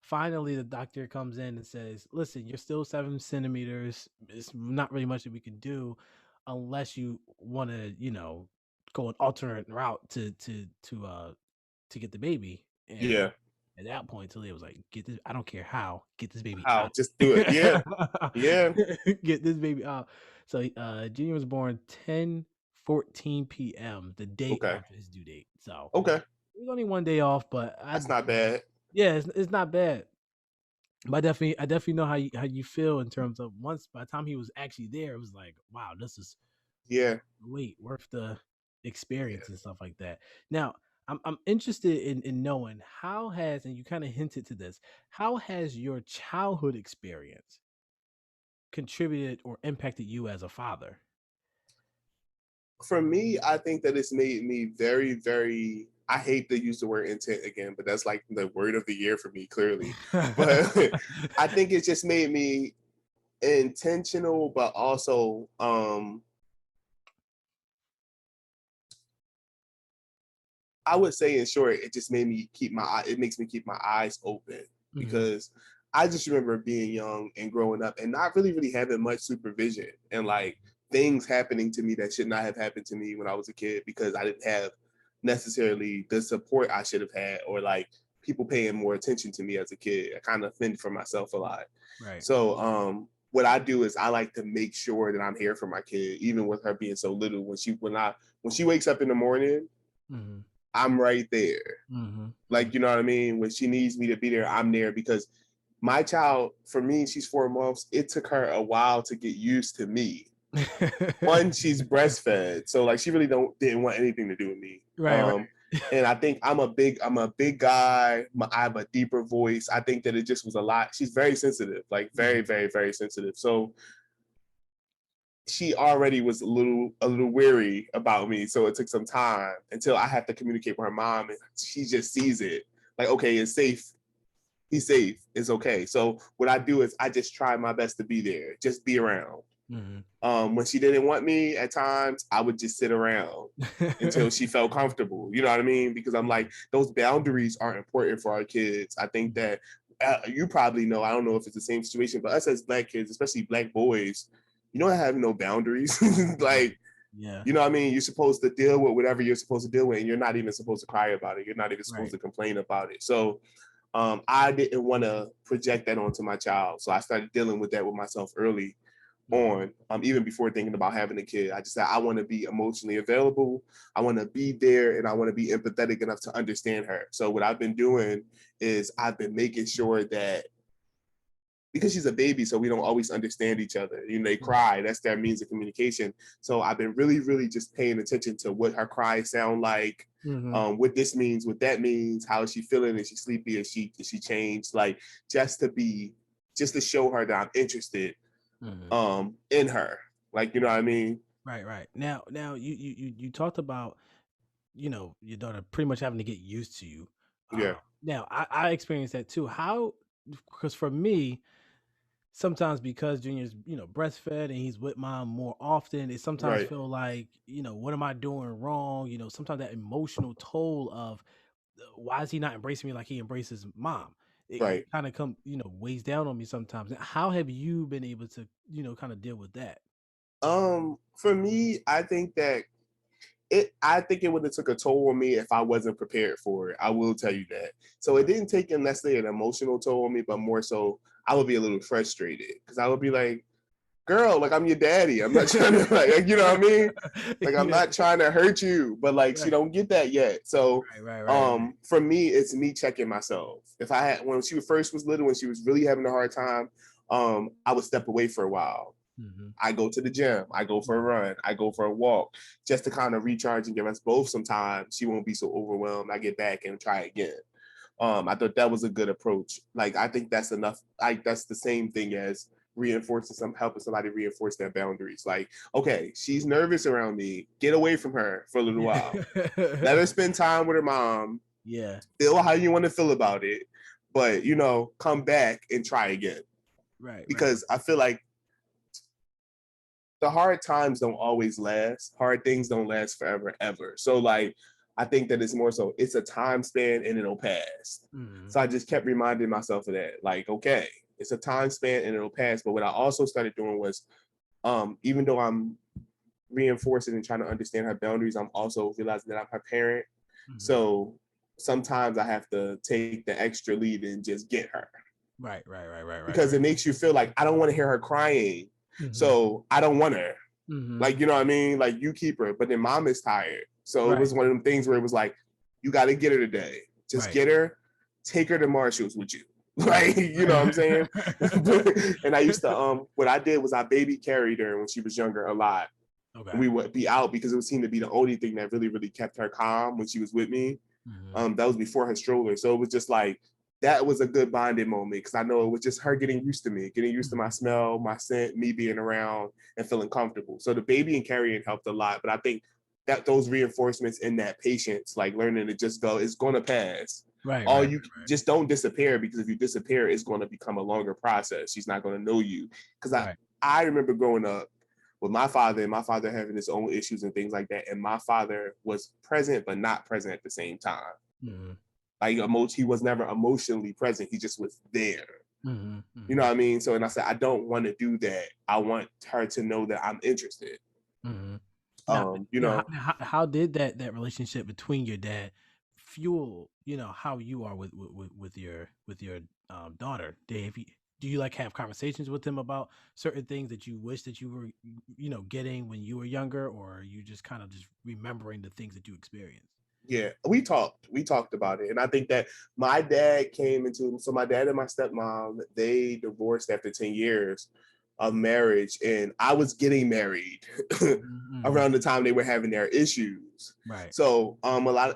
Finally, the doctor comes in and says, "Listen, you're still 7 centimeters. It's not really much that we can do, unless you want to, go an alternate route to get the baby." And yeah. at that point, Talia was like, "Get this. I don't care how. Get this baby How? out. Just do it. Yeah. Yeah. Get this baby out." So Junior was born 10:14 p.m. the day Okay. after his due date. So Okay. it was only one day off, but That's not bad. yeah, it's not bad. But I definitely know how you feel in terms of once by the time he was actually there, it was like, wow, this is Yeah. wait worth the experience Yeah. and stuff like that. Now, I'm interested in knowing how has, and you kind of hinted to this, how has your childhood experience contributed or impacted you as a father? For me, I think that it's made me very, very. I hate to use the word intent again, but that's like the word of the year for me, clearly. But I think it just made me intentional, but also I would say in short, it just made me keep it makes me keep my eyes open Hmm. because I just remember being young and growing up and not really having much supervision and like things happening to me that should not have happened to me when I was a kid because I didn't have necessarily the support I should have had or like people paying more attention to me as a kid. I kind of fend for myself a lot. Right. So what I do is I like to make sure that I'm here for my kid, even with her being so little. When she wakes up in the morning, Hmm. I'm right there. Hmm. Like, you know what I mean? When she needs me to be there, I'm there because my child, for me, she's 4 months. It took her a while to get used to me. One, she's breastfed, so like she really didn't want anything to do with me. Right, right. And I think I'm a big guy. I have a deeper voice. I think that it just was a lot. She's very sensitive, like very, Mhm. very, very sensitive. So she already was a little weary about me. So it took some time until I had to communicate with her mom, and she just sees it. Like, okay, it's safe. He's safe. It's okay. So what I do is I just try my best to be there, just be around. Mhm. When she didn't want me at times, I would just sit around until she felt comfortable. You know what I mean? Because I'm Yeah. like, those boundaries are important for our kids. I think Mhm. that you probably know, I don't know if it's the same situation, but us as black kids, especially black boys, you don't have no boundaries. Yeah. Like, Yeah. you know what I mean? You're supposed to deal with whatever you're supposed to deal with, and you're not even supposed to cry about it. You're not even supposed Right. to complain about it. So I didn't want to project that onto my child. So I started dealing with that with myself early Mhm. on, even before thinking about having a kid. I just said, I want to be emotionally available. I want to be there and I want to be empathetic enough to understand her. So what I've been doing is I've been making sure that because she's a baby, so we don't always understand each other. You know, they Mhm. cry. That's their means of communication. So I've been really, really just paying attention to what her cries sound like, Mhm. what this means, what that means, how is she feeling? Is she sleepy? Is she changed? Like just to be, just to show her that I'm interested Mhm. in her. Like, you know Right. what I mean? Right. Right. Now you talked about your daughter pretty much having to get used to you. Yeah. Now I experienced that too. How? Because for me, sometimes because Junior's breastfed and he's with mom more often, it sometimes Right. feel like what am I doing wrong? Sometimes that emotional toll of why is he not embracing me like he embraces mom? It Right. kind of weighs down on me sometimes. How have you been able to kind of deal with that? For me, I think it would have took a toll on me if I wasn't prepared for it. I will tell you that. So it Okay. didn't take necessarily an emotional toll on me, but more so I would be a little frustrated because I would be like, girl, like I'm your daddy. I'm not trying to like, you know what I mean? Like I'm Yeah. not trying to hurt you, but like she Right. don't get that yet. So Right. Right. Right. Right. for me, it's me checking myself. If I had when she first was little, when she was really having a hard time, I would step away for a while. Hmm. I go to the gym, I go for a Hmm. run, I go for a walk, just to kind of recharge and give us both some time. She won't be so overwhelmed. I get back and try again. I thought that was a good approach. Like I think that's enough. Like that's the same thing as helping somebody reinforce their boundaries. Like, okay, she's nervous around me. Get away from her for a little while. Let her spend time with her mom. Yeah. Feel how you want to feel about it, but come back and try again. Right. Because I feel like the hard times don't always last. Hard things don't last forever, ever. So like, I think that it's more so it's a time span and it'll pass. Mm-hmm. So I just kept reminding myself of that. Like, okay, it's a time span and it'll pass. But what I also started doing was, even though I'm reinforcing and trying to understand her boundaries, I'm also realizing that I'm her parent. Mm-hmm. So sometimes I have to take the extra lead and just get her. Right. Because it makes you feel like I don't want to hear her crying. Mm-hmm. So I don't want her. Mm-hmm. Like, you know what I mean? Like, you keep her, but then mom is tired. So it Right. was one of them things where it was like, you got to get her today. Just get her, take her to Marshall's with you. Right. Like, you know what I'm saying? And I used to, what I did was I baby carried her when she was younger a lot. Okay. We would be out because it would seem to be the only thing that really, really kept her calm when she was with me. Mm-hmm. That was before her stroller. So it was just like, that was a good bonding moment because I know it was just her getting used to me, getting used to my smell, my scent, me being around and feeling comfortable. So the baby and carrying helped a lot. But I think that those reinforcements and that patience, like learning to just go, it's going to pass. Right. Just don't disappear, because if you disappear, it's going to become a longer process. She's not going to know you. Because I remember growing up with my father and my father having his own issues and things like that. And my father was present, but not present at the same time. Mm-hmm. Like, he was never emotionally present. He just was there. Mm-hmm. You know what I mean? So, and I said, I don't want to do that. I want her to know that I'm interested. Mm-hmm. How did that relationship between your dad fuel how you are with your daughter, Dave? Do you like have conversations with him about certain things that you wish that you were getting when you were younger, or are you just kind of just remembering the things that you experienced? Yeah, we talked about it. And I think that my dad so my dad and my stepmom, they divorced after 10 years of marriage. And I was getting married Mm-hmm. around the time they were having their issues. Right. So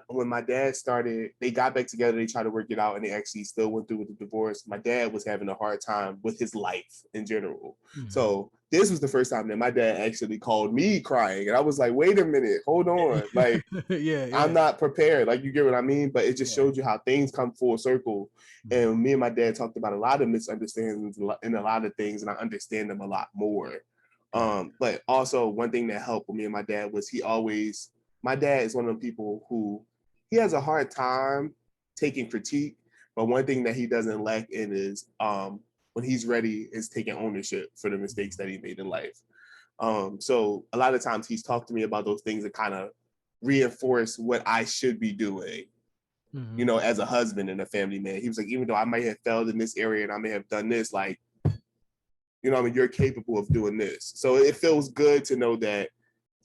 when my dad started, they got back together, they tried to work it out, and they actually still went through with the divorce. My dad was having a hard time with his life in general. Mm-hmm. So this was the first time that my dad actually called me crying. And I was like, wait a minute, hold on. Like, yeah. I'm not prepared. Like, you get what I mean? But it just Yeah. showed you how things come full circle. Mm-hmm. And me and my dad talked about a lot of misunderstandings and a lot of things, and I understand them a lot more. Right. But also one thing that helped with me and my dad was my dad is one of the people who, he has a hard time taking critique, but one thing that he doesn't lack in is when he's ready is taking ownership for the mistakes that he made in life. So a lot of times he's talked to me about those things that kind of reinforce what I should be doing, Mm-hmm. as a husband and a family man. He was like, even though I might have failed in this area and I may have done this, like, I mean, you're capable of doing this. So it feels good to know that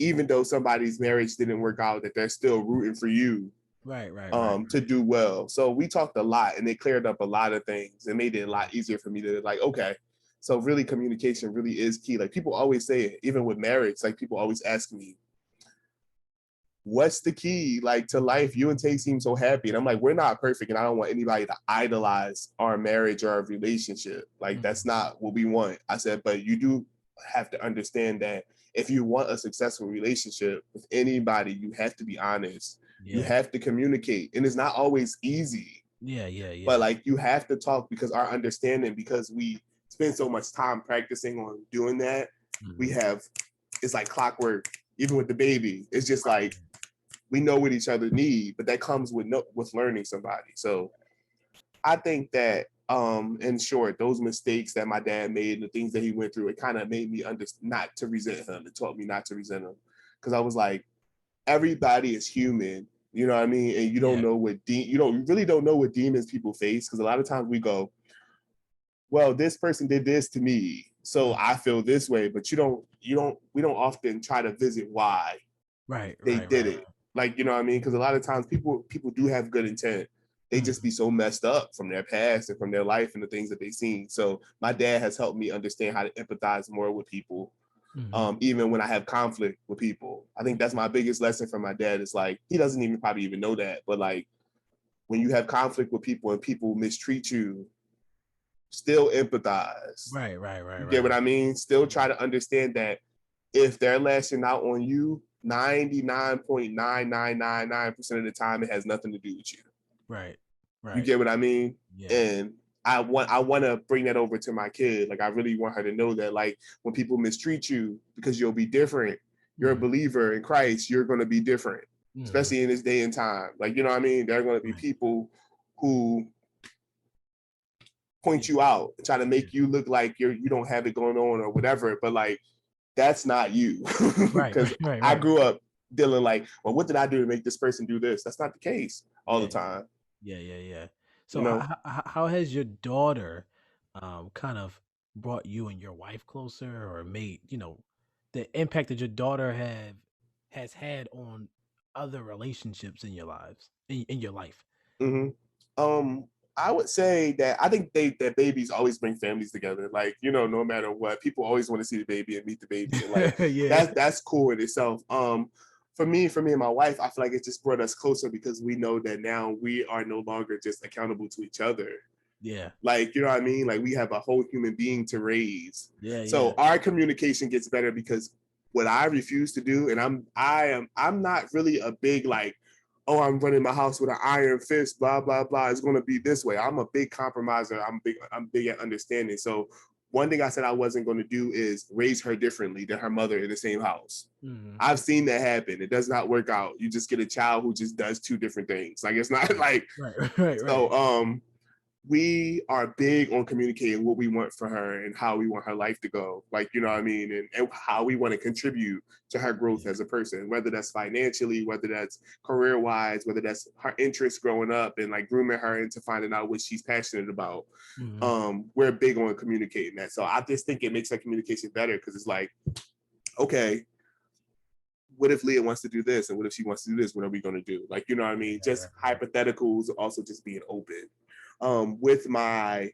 even though somebody's marriage didn't work out, that they're still rooting for you Right. to do well. So we talked a lot, and it cleared up a lot of things and made it a lot easier for me to, like, okay, so really communication really is key. Like, people always say it, even with marriage, like, people always ask me, what's the key, like, to life? You and Tay seem so happy. And I'm like, we're not perfect, and I don't want anybody to idolize our marriage or our relationship. Like, that's not what we want. I said, but you do have to understand that if you want a successful relationship with anybody, you have to be honest. You have to communicate. And it's not always easy. Yeah. But like, you have to talk, because our understanding, because we spend so much time practicing on doing that, it's like clockwork. Even with the baby, it's just like, we know what each other need, but that comes with learning somebody. So I think that, in short, those mistakes that my dad made, the things that he went through, it kind of made me not to resent him. It taught me not to resent him, because I was like, everybody is human, you know what I mean? And you don't know you really don't know what demons people face, because a lot of times we go, well, this person did this to me, so I feel this way, but we don't often try to visit why they did it. Like, you know what I mean? Because a lot of times people do have good intent. They just be so messed up from their past and from their life and the things that they've seen. So my dad has helped me understand how to empathize more with people, even when I have conflict with people. I think that's my biggest lesson from my dad. Is like, he doesn't even probably even know that, but like, when you have conflict with people and people mistreat you, still empathize. Right, right, right, You right, get what right. I mean? Still Yeah, try to understand that if they're lashing out on you, 99.9999% of the time, it has nothing to do with you. right, You right. get what I mean? Yeah. And I want to bring that over to my kid. Like I really want her to know that like when people mistreat you because you'll be different, you're a Mm, believer in Christ, you're going to be different, mm, especially in this day and time. Like you know what I mean? There are going to be right. people who Yeah, point you out, try to yeah. make you look like you don't have it going on or whatever. But like that's not you, Right, because right, right, I right. grew up dealing like, well, what did I do to make this person do this? That's not the case all Yeah, the time. yeah, yeah, yeah. You So know. how has your daughter kind of brought you and your wife closer or made, the impact that your daughter have has had on other relationships in your lives in your life? hmm Um, I would say that I think that babies always bring families together. Like no matter what, people always want to see the baby and meet the baby, and like Yeah. that's cool in itself. For me and my wife, I feel like it just brought us closer because we know that now we are no longer just accountable to each other. Yeah. Like you know what I mean? Like we have a whole human being to raise. Yeah, So yeah. our communication gets better because what I refuse to do, and I'm not really a big like, oh, I'm running my house with an iron fist, blah blah blah. It's going to be this way. I'm a big compromiser. I'm big at understanding. So one thing I said I wasn't going to do is raise her differently than her mother in the same house. Mhm. I've seen that happen. It does not work out. You just get a child who just does two different things. Like it's not Right. like Right, right, right. so. We are big on communicating what we want for her and how we want her life to go. Like, you know what I mean? And how we want to contribute to her growth Yeah. as a person, whether that's financially, whether that's career wise, whether that's her interests growing up and like grooming her into finding out what she's passionate about. Mhm. We're big on communicating that. So I just think it makes that communication better because it's like, okay, what if Leah wants to do this? And what if she wants to do this? What are we going to do? Like, you know what I Right, mean? right, Just right, right. hypotheticals, also just being open. With my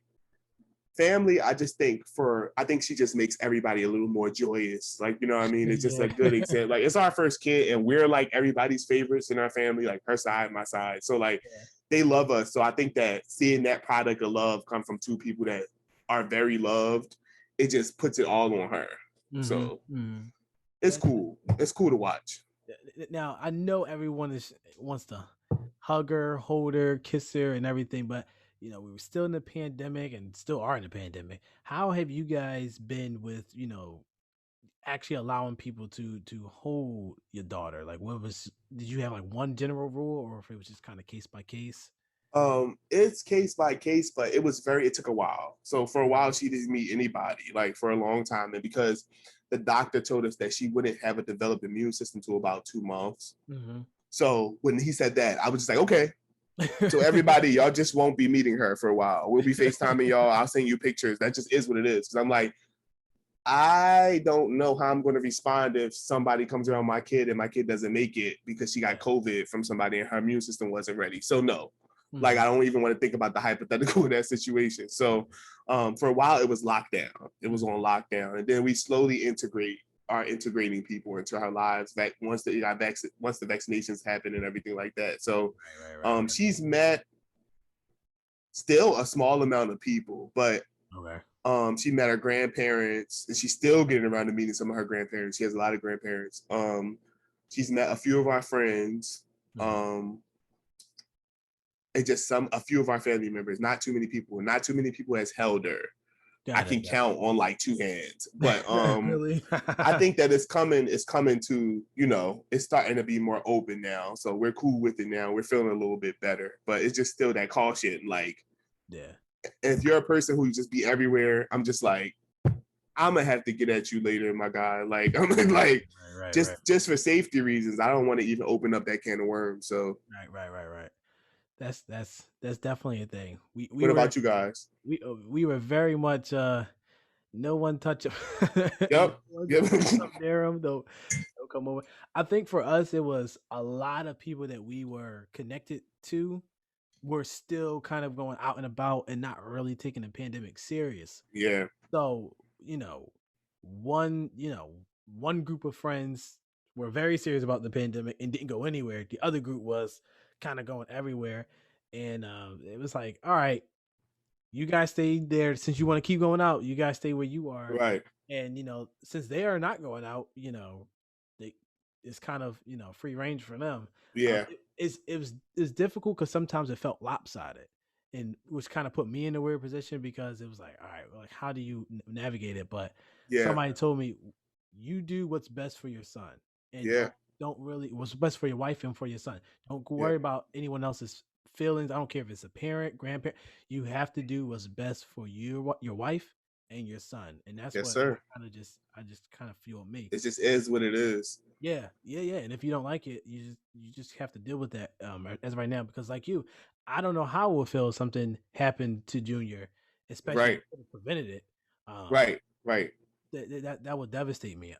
family, I think she just makes everybody a little more joyous. Like, you know what I mean? It's just Yeah. a good example. Like, it's our first kid, and we're like everybody's favorites in our family, like her side, my side. So, like, Yeah. they love us. So, I think that seeing that product of love come from two people that are very loved, it just puts it all on her. Mhm. So, Mhm. it's That's cool. It's cool to watch. now I know everyone is wants to hug her, hold her, kiss her, and everything, but we were still in the pandemic and still are in the pandemic. How have you guys been with actually allowing people to hold your daughter? Like, what was did you have like one general rule, or if it was just kind of case by case? It's case by case, but it took a while. So for a while Mhm. she didn't meet anybody, like for a long time. And because the doctor told us that she wouldn't have a developed immune system to about 2 months. Mhm. So when he said that, I was just like, okay. So everybody, y'all just won't be meeting her for a while. We'll be FaceTiming y'all. I'll send you pictures. That just is what it is. Cause I'm like, I don't know how I'm going to respond if somebody comes around my kid and my kid doesn't make it because she got Yeah. COVID from somebody and her immune system wasn't ready. So no, like Mhm. I don't even want to think about the hypothetical in that situation. So for a while it was lockdown. It was on Mhm. lockdown, and then we slowly are integrating people into our lives. Back once the vaccinations happen and everything like that. So Right, right, right, right. she's met still a small amount of people, but Okay. she met her grandparents, and she's still getting around to meeting some of her grandparents. She has a lot of grandparents. She's met a few of our friends, Mhm. um, and just a few of our family members. Not too many people. Not too many people has held her. I Got can it. Got count on like two hands. But it. Really? I think that it's coming. It's coming to it's starting to be more open now. So we're cool with it now. We're feeling a little bit better, but it's just still that caution. Like Yeah. if you're a person who just be everywhere, I'm just like I'm gonna have to get at you later, my guy. Like I'm like Right, right, right. just for safety reasons, I don't want to even open up that can of worms. So Right, right, right, right. That's definitely a thing. We what were about you guys? we were very much no one touch him. No Yep. one Yep. come near him. Don't come over. I think for us it was a lot of people that we were connected to were still kind of going out and about and not really taking the pandemic serious. yeah. So, one group of friends were very serious about the pandemic and didn't go anywhere. The other group was kind of going everywhere. And it was like, all right, you guys stay there since you want to keep going out. You guys stay where you are, Right. and since they are not going out, they it's kind of free range for them. Yeah. It's difficult because sometimes it felt lopsided, and which kind of put me in a weird position because it was like, all right, like how do you navigate it? But Yeah. somebody told me you do what's best for your son, and Yeah. don't really what's best for your wife and for your son. Don't Yeah. worry about anyone else's feelings. I don't care if it's a parent, grandparent. You have to do what's best for your wife and your son, and that's Yes, what sir. I just kind of feel me. It just is what it is. Yeah, yeah, yeah. And if you don't like it, you just have to deal with that as right now because like you, I don't know how it would feel if something happened to Junior, especially if Right. you could have prevented it. Um, Right. Right. that would devastate me.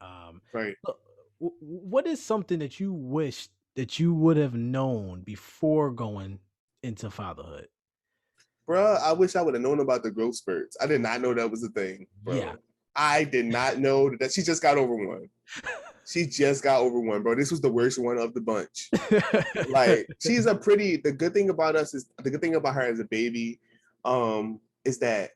Right. So, what is something that you wish that you would have known before going into fatherhood? Bruh, I wish I would have known about the growth spurts. I did not know that was a thing, Yeah. bro. I did not know that she just got over one. She just got over one, bro. This was the worst one of the bunch. Like, she's a pretty, the good thing about us is, the good thing about her as a baby is that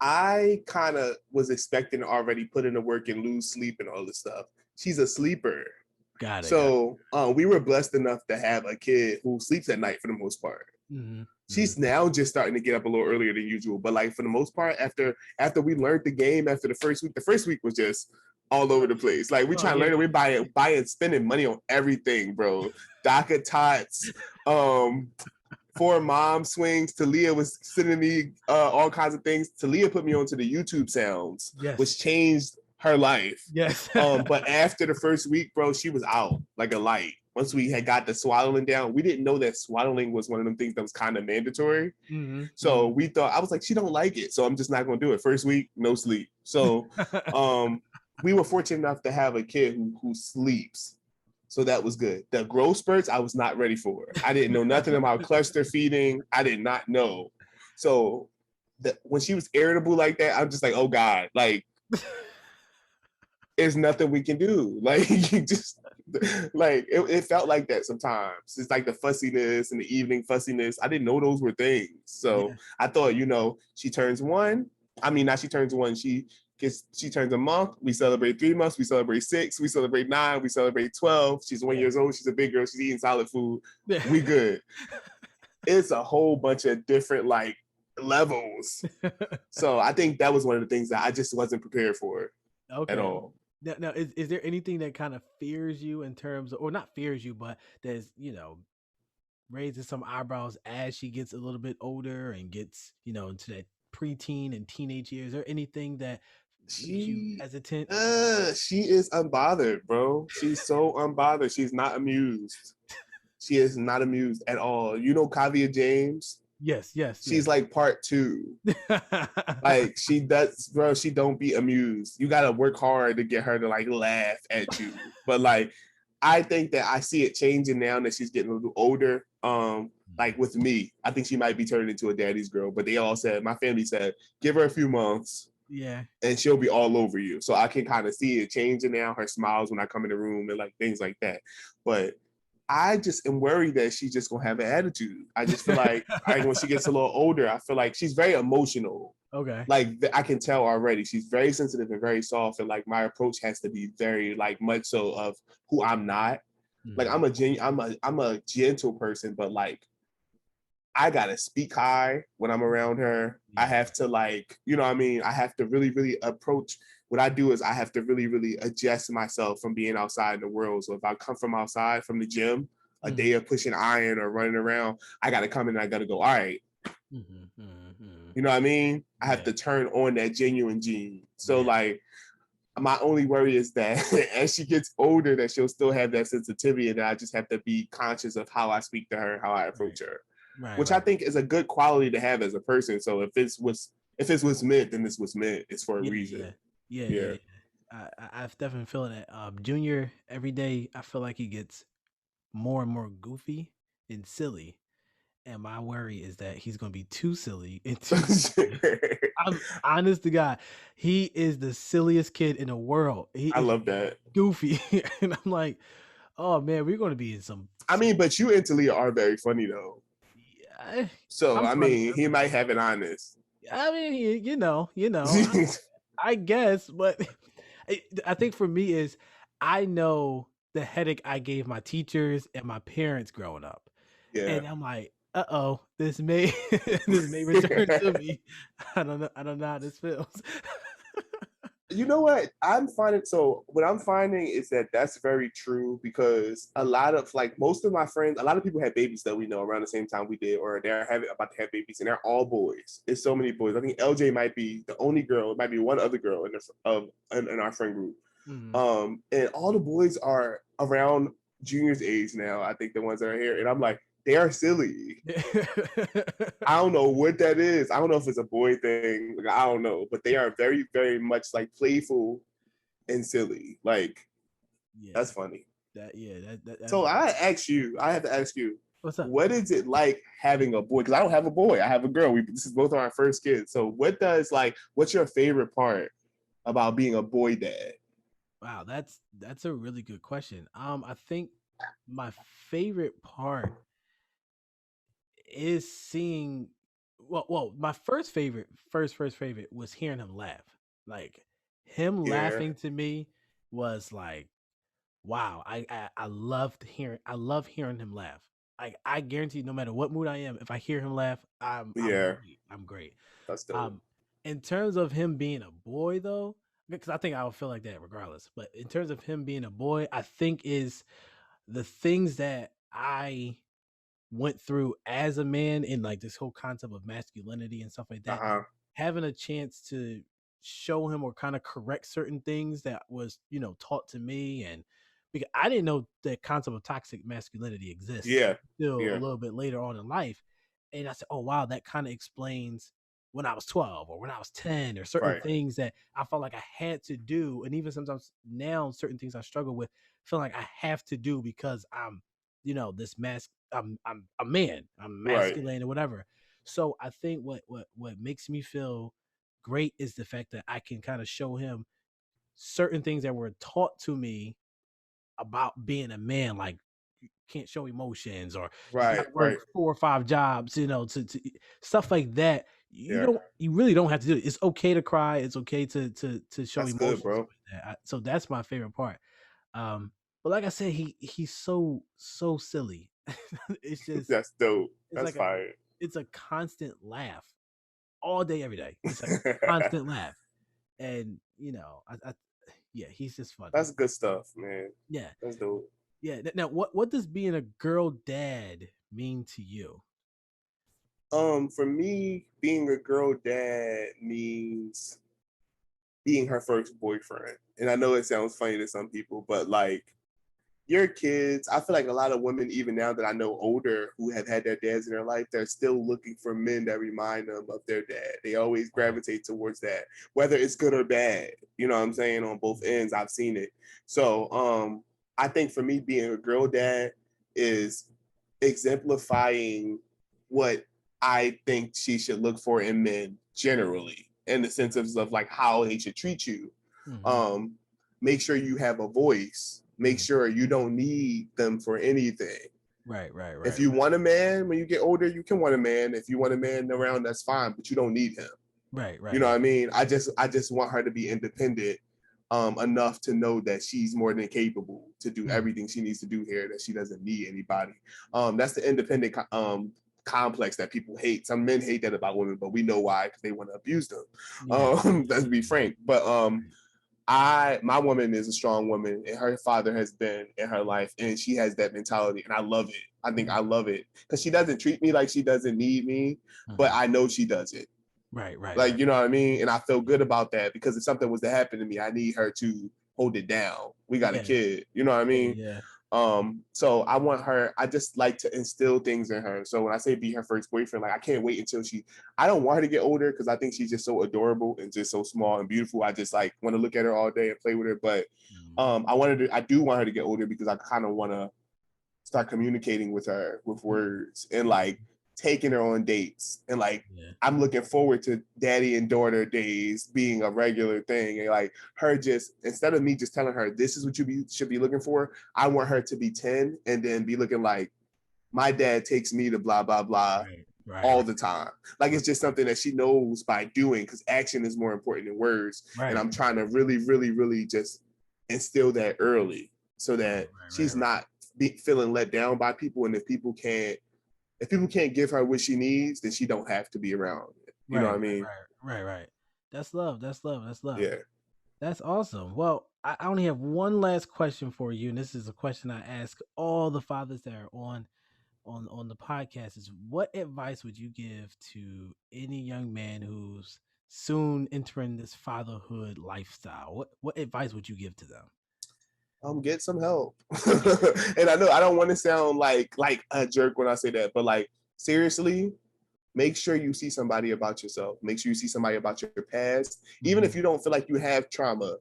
I kind of was expecting to already put in the work and lose sleep and all this stuff. She's a sleeper. Got it. Got it. So we were blessed enough to have a kid who sleeps at night for the most part. Mm-hmm. She's now just starting to get up a little earlier than usual, but like for the most part, after we learned the game after the first week was just all over the place. Like we Oh trying to learn it, yeah. we buying, spending money on everything, bro. DACA tots, um, for mom swings. Talia was sending me all kinds of things. Talia put me onto the YouTube sounds, Yes. which changed her life. Yes. But after the first week, bro, she was out like a light. Once we had got the swaddling down, we didn't know that swaddling was one of them things that was kind of mandatory. Mm-hmm. So we thought, I was like, she don't like it, so I'm just not going to do it. First week, no sleep. So Mm-hmm. we were fortunate enough to have a kid who sleeps. So that was good. The growth spurts, I was not ready for. I didn't know nothing about cluster feeding. I did not know. So when she was irritable like that, I'm just like, oh God, like there's nothing we can do. Like you just like it felt like that sometimes. It's like the fussiness and the evening fussiness. I didn't know those were things. So Yeah. I thought, she turns one. I mean, not she turns one. She turns a month. We celebrate 3 months. We celebrate 6. We celebrate 9. We celebrate 12. She's 1 year old. She's a big girl. She's eating solid food. Yeah. We good. It's a whole bunch of different like levels. So I think that was one of the things that I just wasn't prepared for at Okay. all. Now, is there anything that kind of fears you in terms of, or not fears you, but there's, raises some eyebrows as she gets a little bit older and gets, into that preteen and teenage years? Is there anything that makes you She hesitant? she is unbothered, bro. She's so unbothered. She's not amused. She is not amused at all. You know Kavia James? Yes, yes, She's yes. like part two. Like she does, bro. She don't be amused. You gotta work hard to get her to like laugh at you. But like, I think that I see it changing now that she's getting a little older. Like with me, I think she might be turning into a daddy's girl. But they all said, my family said, give her a few months Yeah. and she'll be all over you. So I can kind of see it changing now. Her smiles when I come in the room and like things like that. But I just am worried that she's just gonna have an attitude. I just feel like when she gets a little older, I feel like she's very emotional. Okay. Like I can tell already, she's very sensitive and very soft, and like my approach has to be very like much so of who I'm not. Like Mhm. I'm a gentle person, but like I gotta speak high when I'm around her. I Yeah. have to like, you know what I mean? I have to really, really approach. What I do is I have to really, really adjust myself from being outside in the world. So if I come from outside from the gym, a Mhm. day of pushing iron or running around, I gotta come in and I gotta go, all right, Mhm. Mhm. Mhm. you know what I mean? I have Yeah. to turn on that genuine gene. So Yeah. like my only worry is that as she gets older, that she'll still have that sensitivity and that I just have to be conscious of how I speak to her, how I Right. approach her, Right. which I Right. think is a good quality to have as a person. So if it's what's meant, then it's what's meant. It's for a Yeah. reason. Yeah. Yeah. Yeah. Yeah. Yeah. I've definitely feel that. Junior every day, I feel like he gets more and more goofy and silly, and my worry is that he's gonna be too silly and too goofy. I'm honest to God, he is the silliest kid in the world. He I is love that. goofy, and I'm like, oh man, we're gonna be in I some mean, but you and Talia are very funny though. yeah, So I sometimes mean, he might have it honest. I mean, I guess, but I think for me is I know the headache I gave my teachers and my parents growing up, Yeah. and I'm like, oh, this may this may return to me. I don't know how this feels. You know what I'm finding? So what I'm finding is that that's very true because a lot of like most of my friends, a lot of people had babies that we know around the same time we did, or they're having about to have babies, and they're all boys. It's so many boys. I think LJ might be the only girl. It might be one other girl in our friend group. Mhm. And all the boys are around junior's age now. I think the ones that are here, and I'm like, they are silly. I don't know what that is. I don't know if it's a boy thing. Like, I don't know, but they are very, very much like playful and silly. Like Yeah, that's funny. that's So very. I have to ask you, What's up? what is it like having a boy? Because I don't have a boy. I have a girl. This is both of our first kids. So what's your favorite part about being a boy dad? Wow, that's a really good question. I think my favorite part is seeing my first favorite was hearing him laugh. Like him Yeah, laughing to me was like, wow, I love hearing him laugh. Like I guarantee no matter what mood I am, if I hear him laugh, I'm yeah, great. I'm great. that's dope. Um in terms of him being a boy though, because I think I would feel like that regardless. But in terms of him being a boy, I think is the things that I went through as a man in like this whole concept of masculinity and stuff like Uh that, huh. having a chance to show him or kind of correct certain things that was, taught to me. And because I didn't know the concept of toxic masculinity exists Yeah, till a yeah. little bit later on in life. And I said, oh, wow, that kind of explains when I was 12 or when I was 10 or certain Right, things that I felt like I had to do. And even sometimes now, certain things I struggle with, feel like I have to do because I'm, this I'm a man, I'm right, masculine or whatever. So I think what makes me feel great is the fact that I can kind of show him certain things that were taught to me about being a man, like you can't show emotions or you got right, to work right. 4 or 5 jobs, to stuff like that. Yeah, You really don't have to do it. It's okay to cry. It's okay to show that's good, emotions bro. like that. So that's my favorite part. Um, but like I said, he's so silly. it's just That's dope. it's That's like a fire. it's a constant laugh all day, every day. It's like a constant laugh, and yeah, he's just funny. That's good stuff, man. Yeah, That's dope. yeah. Now, what does being a girl dad mean to you? For me, being a girl dad means being her first boyfriend. And I know it sounds funny to some people, but like your kids, I feel like a lot of women, even now that I know older, who have had their dads in their life, they're still looking for men that remind them of their dad. They always Right. gravitate towards that, whether it's good or bad. You know what I'm saying? On both Mhm. ends, I've seen it. So I think for me, being a girl dad is exemplifying what I think she should look for in men generally, in the sense of like how they should treat you. Mhm. Um, Make sure you have a voice. Make Mhm. sure you don't need them for anything. Right, right, If right, you right, want a man when you get older, you can want a man. If you want a man around, that's fine, but you don't need him. right, You right, know what right. I mean? I just want her to be independent enough to know that she's more than capable to do Mhm. everything she needs to do here, that she doesn't need anybody. That's the independent complex that people hate. Some men hate that about women, but we know why, because they want to abuse them. Yeah, Let's be yeah, frank. But right. my woman is a strong woman, and her father has been in her life, and she has that mentality, and I love it. I think I Mhm. love it because she doesn't treat me like she doesn't need me, but Mhm. I know she does it. Right, right, Like, right. you know what I mean? And I feel good about that because if something was to happen to me, I need her to hold it down. We got a Yeah, kid, you know what I yeah, mean? yeah. So I want her, I just like to instill things in her. So when I say be her first boyfriend, like I can't wait until I don't want her to get older because I think she's just so adorable and just so small and beautiful. I just like want to look at her all day and play with her. But Mhm. I do want her to get older because I kind of want to start communicating with her with Mhm. words and like Mhm. taking her on dates and like Yeah. I'm looking forward to daddy and daughter days being a regular thing and like her just instead of me just telling her this is what should be looking for, I want her to be 10 and then be looking like my dad takes me to blah blah blah Right. Right, all right, the time. Like it's just something that she knows by doing, because action is more important than words. And right, I'm trying to really, really, really just instill that early so right, that right, she's right, not feeling let down by people. And if people can't give her what she needs, then she don't have to be around. You know right, what right, I mean? right, right. That's love. That's love. That's love. Yeah. That's awesome. Well, I only have one last question for you, and this is a question I ask all the fathers that are on the podcast: is what advice would you give to any young man who's soon entering this fatherhood lifestyle? What advice would you give to them? Get some help. And I know I don't want to sound like a jerk when I say that, but like seriously, make sure you see somebody about yourself. Make sure you see somebody about your past. Even if Mm-hmm. you don't feel like you have trauma,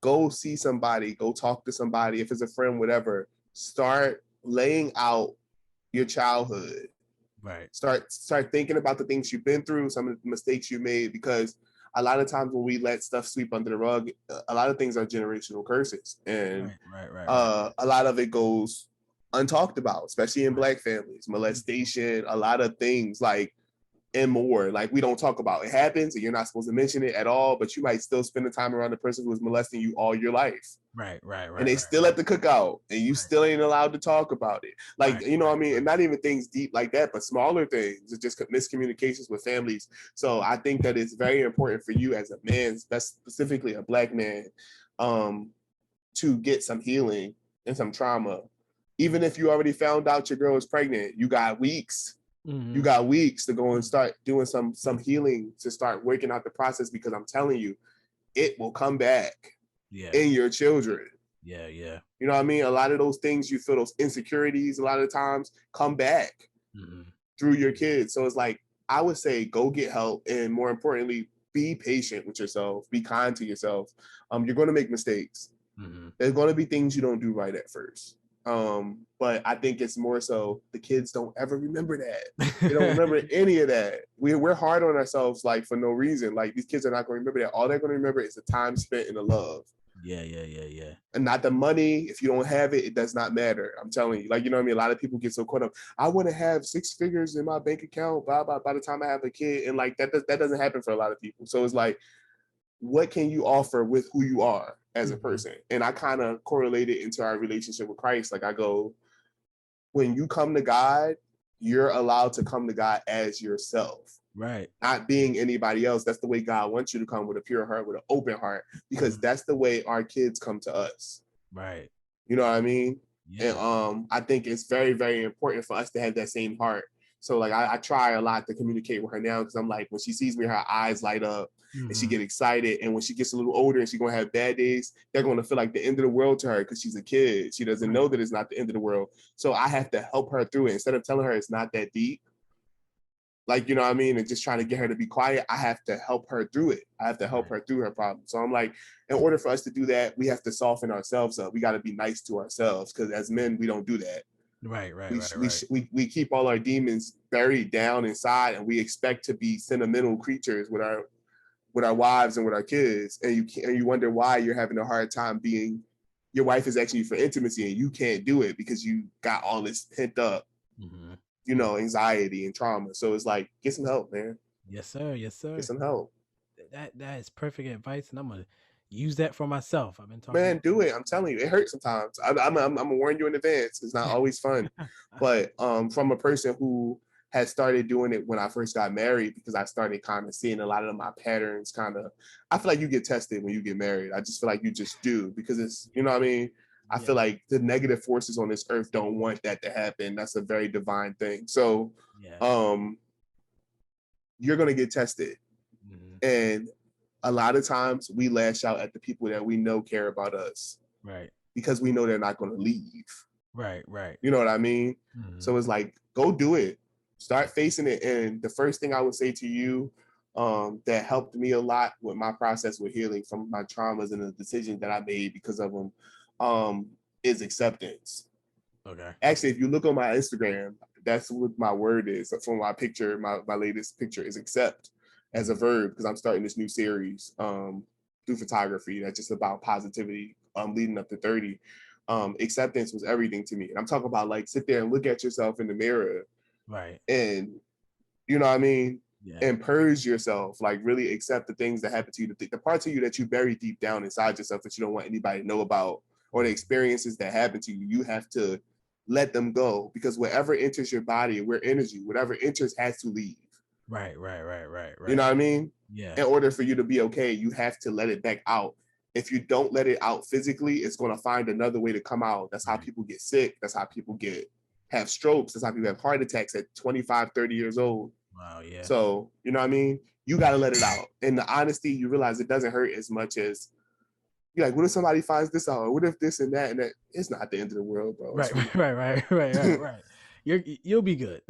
go see somebody, go talk to somebody. If it's a friend, whatever, start laying out your childhood. Right. Start thinking about the things you've been through, some of the mistakes you made, because a lot of times when we let stuff sweep under the rug, a lot of things are generational curses, and Right. Right. Right. Right. a lot of it goes untalked about, especially in Right. Black families. Mhm. Molestation, a lot of things like and more. Like we don't talk about. It happens, and you're not supposed to mention it at all. But you might still spend the time around the person who was molesting you all your life, Right. Right. and Right. they Right. still at the cookout, and you Right. still ain't allowed to talk about it. Like Right. you know what I mean, Right. and not even things deep like that, but smaller things. It's just miscommunications with families. So I think that it's very important for you as a man, specifically a Black man, um, to get some healing and some trauma. Even if you already found out your girl is pregnant, you got weeks. You Mm-hmm. got weeks to go and Mm-hmm. start doing some healing, to start working out the process, because I'm telling you, it will come back Yeah. in your children. Yeah. Yeah. You know what I mean? A lot of those things you feel, those insecurities, a lot of the times come back Mm-hmm. through your kids. So it's like, I would say go get help. And more importantly, be patient with yourself, be kind to yourself. You're going to make mistakes. Mm-hmm. There's going to be things you don't do right at first. But I think it's more so the kids don't ever remember that. They don't remember any of that. We're hard on ourselves like for no reason. Like these kids are not going to remember that. All they're going to remember is the time spent in the love, Yeah. Yeah. Yeah. Yeah. and not the money. If you don't have it, it does not matter. I'm telling you. Like you know what I mean. A lot of people get so caught up. I want to have six figures in my bank account. Blah blah. By the time I have a kid, and like that doesn't happen for a lot of people. So it's like, what can you offer with who you are as a Mm-hmm. person? And I kind of correlate it into our relationship with Christ. Like I go, when you come to God, you're allowed to come to God as yourself, Right. not being anybody else. That's the way God wants you to come, with a pure heart, with an open heart, because Mm-hmm. that's the way our kids come to us. Right. You know what I mean? And Yeah. I think it's very, very important for us to have that same heart. So like I try a lot to communicate with her now, because I'm like, when she sees me, her eyes light up and she Mm-hmm. get excited. And when she gets a little older and she's gonna have bad days, they're gonna feel like the end of the world to her, because she's a kid. She doesn't Right. know that it's not the end of the world. So I have to help her through it. Instead of telling her it's not that deep, like you know what I mean, and just trying to get her to be quiet, I have to help her through it. I have to help Right. her through her problems. So I'm like, in order for us to do that, we have to soften ourselves up. We got to be nice to ourselves, because as men, we don't do that. Right. Right. we, Right. we, Right. we keep all our demons buried down inside, and we expect to be sentimental creatures with our wives and with our kids, and you wonder why you're having a hard time being. Your wife is asking you for intimacy, and you can't do it because you got all this pent up, Mm-hmm. anxiety and trauma. So it's like, get some help, man. Yes, sir. Yes, Get sir. some help. That is perfect advice, and I'm gonna use that for myself. I've been talking. Man, do it. I'm telling you, it hurts sometimes. I'm gonna warn you in advance. It's not always fun, but from a person who had started doing it when I first got married, because I started kind of seeing a lot of my patterns. Kind of, I feel like you get tested when you get married. I just feel like you just do, because it's, you know what I mean. I Yeah. feel like the negative forces on this earth don't want that to happen. That's a very divine thing. So, Yeah. um, you're gonna get tested, Mm-hmm. and a lot of times we lash out at the people that we know care about us, Right. because we know they're not going to leave. Right. Right. You know what I mean? Mm-hmm. So it's like, go do it. Start facing it. And the first thing I would say to you, that helped me a lot with my process with healing from my traumas and the decisions that I made because of them, um, is acceptance. Okay. Actually, if you look on my Instagram, that's what my word is for my picture. My latest picture is accept, as a Mm-hmm. verb, because I'm starting this new series through photography that's just about positivity, leading up to 30. Acceptance was everything to me. And I'm talking about, like, sit there and look at yourself in the mirror Right. and You know what I mean? Yeah. And purge yourself, like really accept the things that happen to you, the parts of you that you bury deep down inside yourself that you don't want anybody to know about, or the Mm. experiences that happen to you. You have to let them go, because whatever enters your body, where energy, whatever enters has to leave. Right, right, right, right, You know right. what I mean? Yeah. In order for you to be okay, you have to let it back out. If you don't let it out physically, it's going to find another way to come out. That's how Right. people get sick. That's how people have strokes. That's how people have heart attacks at 25, 30 years old. Wow, yeah. So, you know what I mean? You got to let it out. And the honesty, you realize it doesn't hurt as much as you're like, what if somebody finds this out? Or what if this and that and that? It's not the end of the world, bro. Right, It's really right, right, right, right, right. You'll be good.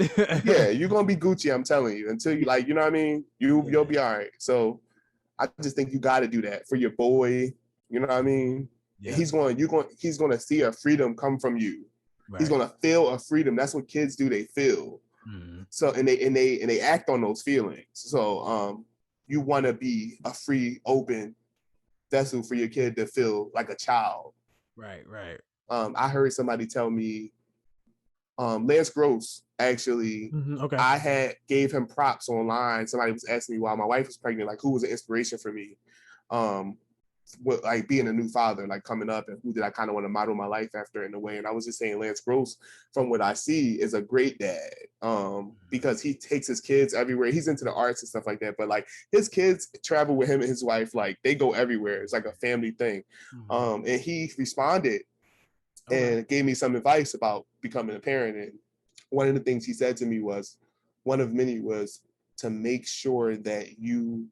yeah, you're gonna be Gucci, I'm telling you. Until you like, you know what I mean? You'll Yeah, be all right. So I just think you gotta do that for your boy. You know what I mean? And yeah. he's gonna see a freedom come from you. He's Right. gonna feel a freedom. That's what kids do, they feel. Mm. So and they act on those feelings. So you wanna be a free, open vessel for your kid to feel like a child. Right, right. I heard somebody tell me, Lance Gross actually, Okay. I had gave him props online. Somebody was asking me while my wife was pregnant, like who was an inspiration for me, um, what, like being a new father, like coming up, and who did I kind of want to model my life after in a way. And I was just saying Lance Gross, from what I see, is a great dad, Mhm. because he takes his kids everywhere. He's into the arts and stuff like that, but like his kids travel with him and his wife, like they go everywhere. It's like a family thing. Mhm. And he responded Okay. and gave me some advice about becoming a parent. And one of the things he said to me was, one of many was, to make sure that you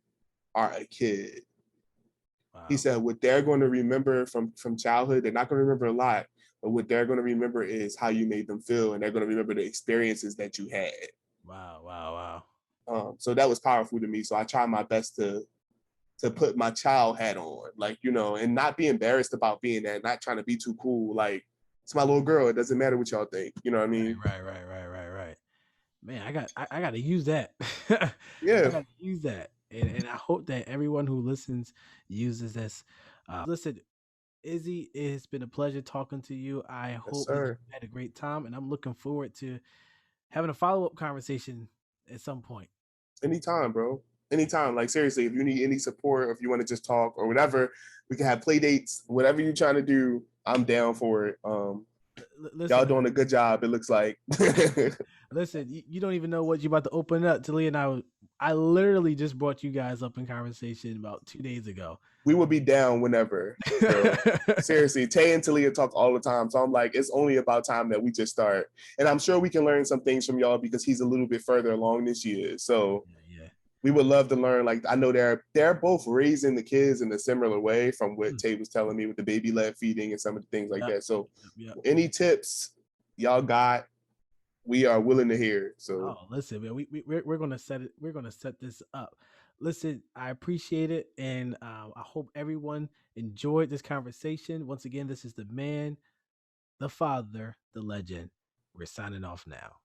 are a kid. He Wow. said what they're going to remember from childhood, they're not going to remember a lot, but what they're going to remember is how you made them feel, and they're going to remember the experiences that you had. Wow. Wow. Wow. So that was powerful to me. So I try my best to put my child hat on, like, you know, and not be embarrassed about being that, not trying to be too cool. Like, it's my little girl. It doesn't matter what y'all think. You know what I Right, mean? right, right, right, right, right. Man, I got to use that. I Yeah, got to use that, and I hope that everyone who listens uses this. Listen, Izzy, it's been a pleasure talking to you. I yes, hope that you sir. had a great time, and I'm looking forward to having a follow up conversation at some point. Anytime, bro. Anytime. Like, seriously, if you need any support, or if you want to just talk or whatever, we can have play dates. Whatever you're trying to do, I'm down for it. Y'all Listen, doing a good job, it looks like. listen, you don't even know what you're about to open up. Talia and I literally just brought you guys up in conversation about 2 days ago. We will be down whenever, bro. Seriously, Tay and Talia talk all the time. So I'm like, it's only about time that we just start. And I'm sure we can learn some things from y'all because he's a little bit further along this year. So Yeah, yeah. we would love to learn. Like, I know they're both raising the kids in a similar way from what Mm. Tay was telling me with the baby led feeding and some of the things like Yep, that. So yep, yep. any tips y'all got, we are willing to hear. So Oh, listen, man, we're gonna set it. We're gonna set this up. Listen, I appreciate it, and I hope everyone enjoyed this conversation. Once again, this is the man, the father, the legend. We're signing off now.